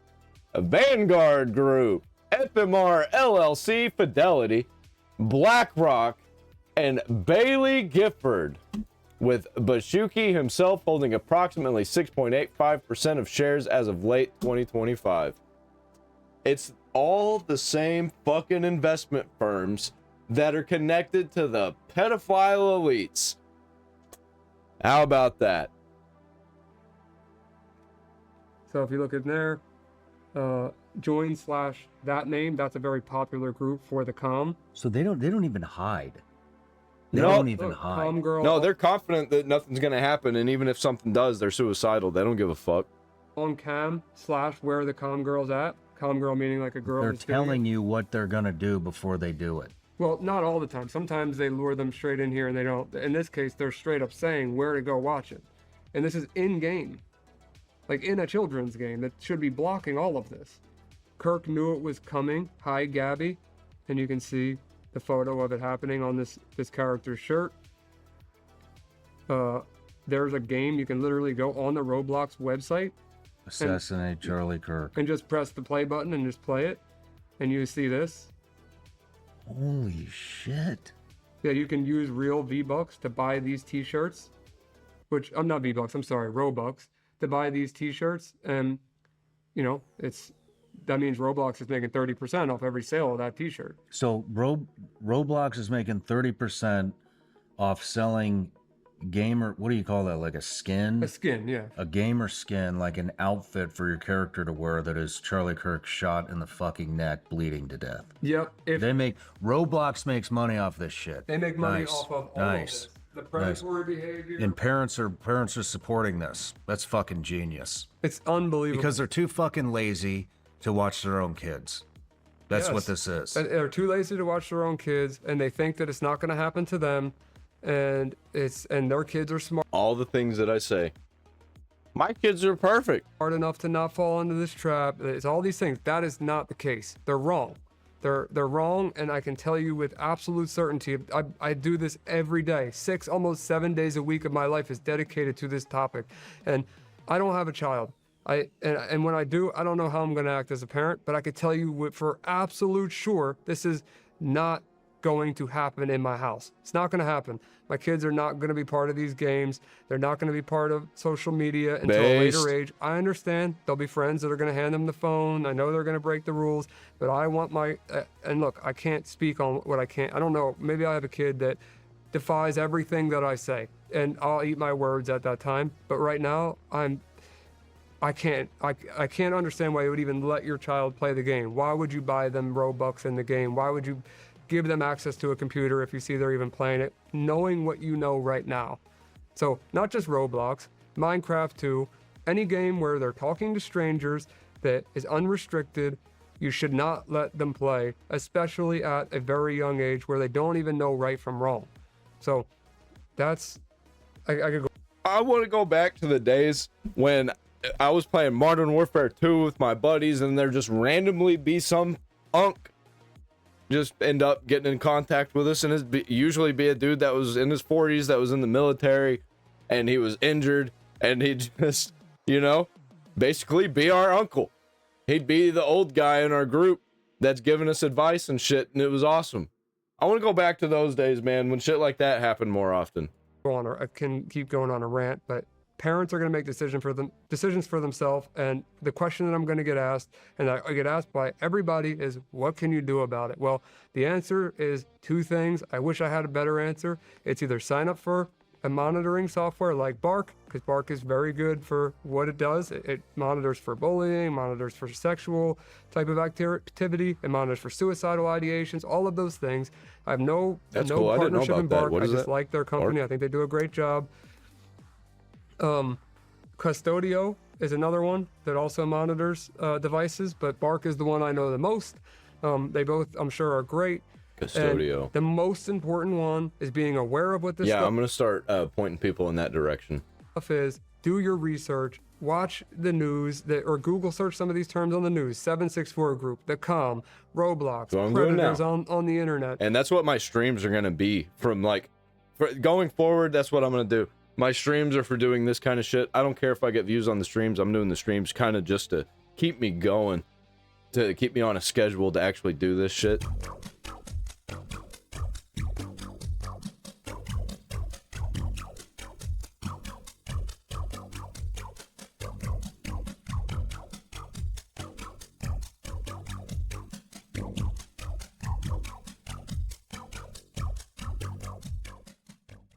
[SPEAKER 1] Vanguard Group, FMR LLC, Fidelity, BlackRock, and Bailey Gifford, with Bashuki himself holding approximately 6.85% of shares as of late 2025. It's all the same fucking investment firms that are connected to the pedophile elites. How about that?
[SPEAKER 3] So if you look in there, join / that name, that's a very popular group for the comm.
[SPEAKER 2] So they don't even hide. They
[SPEAKER 1] No,
[SPEAKER 2] don't even
[SPEAKER 3] Look,
[SPEAKER 2] hide.
[SPEAKER 3] comm girl,
[SPEAKER 1] No, they're confident that nothing's gonna happen, and even if something does, they're suicidal. They don't give a fuck.
[SPEAKER 3] on cam / where the comm girl's at. Comm girl meaning like a girl.
[SPEAKER 2] They're
[SPEAKER 3] that's doing it.
[SPEAKER 2] telling you what they're gonna do before they do it.
[SPEAKER 3] Well, not all the time. Sometimes they lure them straight in here and they don't. In this case, they're straight up saying where to go watch it. And this is in game. Like in a children's game that should be blocking all of this. Kirk knew it was coming. Hi, Gabby. And you can see the photo of it happening on this character's shirt. There's a game you can literally go on the Roblox website.
[SPEAKER 2] Assassinate Charlie Kirk.
[SPEAKER 3] And just press the play button and just play it. And you see this.
[SPEAKER 2] Holy shit.
[SPEAKER 3] Yeah, you can use real V-Bucks to buy these t-shirts, which I'm not V-Bucks, I'm sorry, Robux, to buy these t-shirts. And, you know, that means Roblox is making 30% off every sale of that t-shirt.
[SPEAKER 2] So Roblox is making 30% off selling gamer, what do you call that? Like a skin?
[SPEAKER 3] A skin, yeah.
[SPEAKER 2] A gamer skin, like an outfit for your character to wear that is Charlie Kirk shot in the fucking neck, bleeding to death.
[SPEAKER 3] Yep.
[SPEAKER 2] Roblox makes money off this shit.
[SPEAKER 3] They make money
[SPEAKER 2] Nice.
[SPEAKER 3] off of all
[SPEAKER 2] Nice.
[SPEAKER 3] of this. The predatory behavior.
[SPEAKER 2] And parents are supporting this. That's fucking genius.
[SPEAKER 3] It's unbelievable.
[SPEAKER 2] Because they're too fucking lazy to watch their own kids. That's
[SPEAKER 3] Yes.
[SPEAKER 2] what this is.
[SPEAKER 3] And they're too lazy to watch their own kids, and they think that it's not going to happen to them, and their kids are smart
[SPEAKER 1] All the things that I say. My kids are perfect.
[SPEAKER 3] enough to not fall into this trap. It's all these things. That is not the case. They're wrong. They're wrong, and I can tell you with absolute certainty. I do this every day. 6, almost 7 days a week of my life is dedicated to this topic, and I don't have a child. And when I do, I don't know how I'm going to act as a parent, but I could tell you for absolute sure, this is not going to happen in my house. It's not going to happen. My kids are not going to be part of these games. They're not going to be part of social media until a later age. I understand there'll be friends that are going to hand them the phone. I know they're going to break the rules, but I want my, and look, I can't speak on what I can't. I don't know. Maybe I have a kid that defies everything that I say, and I'll eat my words at that time. But right now, I can't understand why you would even let your child play the game. Why would you buy them Robux in the game? Why would you give them access to a computer if you see they're even playing it, knowing what you know right now? So not just Roblox, Minecraft too, any game where they're talking to strangers that is unrestricted, you should not let them play, especially at a very young age where they don't even know right from wrong. So that's, I could go.
[SPEAKER 1] I want to go back to the days when I was playing Modern Warfare 2 with my buddies, and there just randomly be some unk just end up getting in contact with us, and usually be a dude that was in his 40s that was in the military, and he was injured, and he'd just, basically be our uncle. He'd be the old guy in our group that's giving us advice and shit, and it was awesome. I want to go back to those days, man, when shit like that happened more often.
[SPEAKER 3] I can keep going on a rant, but parents are going to make decisions for themselves, and the question that I'm going to get asked, and I get asked by everybody, is what can you do about it? Well, the answer is 2 things. I wish I had a better answer. It's either sign up for a monitoring software like Bark, because Bark is very good for what it does. It monitors for bullying, monitors for sexual type of activity, it monitors for suicidal ideations, all of those things. I have no
[SPEAKER 1] cool. I didn't know
[SPEAKER 3] partnership in
[SPEAKER 1] about that.
[SPEAKER 3] Bark.
[SPEAKER 1] What
[SPEAKER 3] I
[SPEAKER 1] is
[SPEAKER 3] just
[SPEAKER 1] that?
[SPEAKER 3] like their company.
[SPEAKER 1] Bark?
[SPEAKER 3] I think they do a great job. Custodio is another one that also monitors devices, but Bark is the one I know the most. They both, I'm sure, are great.
[SPEAKER 1] Custodio.
[SPEAKER 3] And the most important one is being aware of what this
[SPEAKER 1] Yeah, I'm gonna start pointing people in that direction.
[SPEAKER 3] stuff is. Do your research. Watch the news, or Google search some of these terms on the news. 764 group, the COM, Roblox,
[SPEAKER 1] So I'm doing
[SPEAKER 3] predators
[SPEAKER 1] now.
[SPEAKER 3] on the internet.
[SPEAKER 1] And that's what my streams are gonna be from going forward. That's what I'm gonna do. My streams are for doing this kind of shit. I don't care if I get views on the streams. I'm doing the streams kind of just to keep me going, to keep me on a schedule to actually do this shit.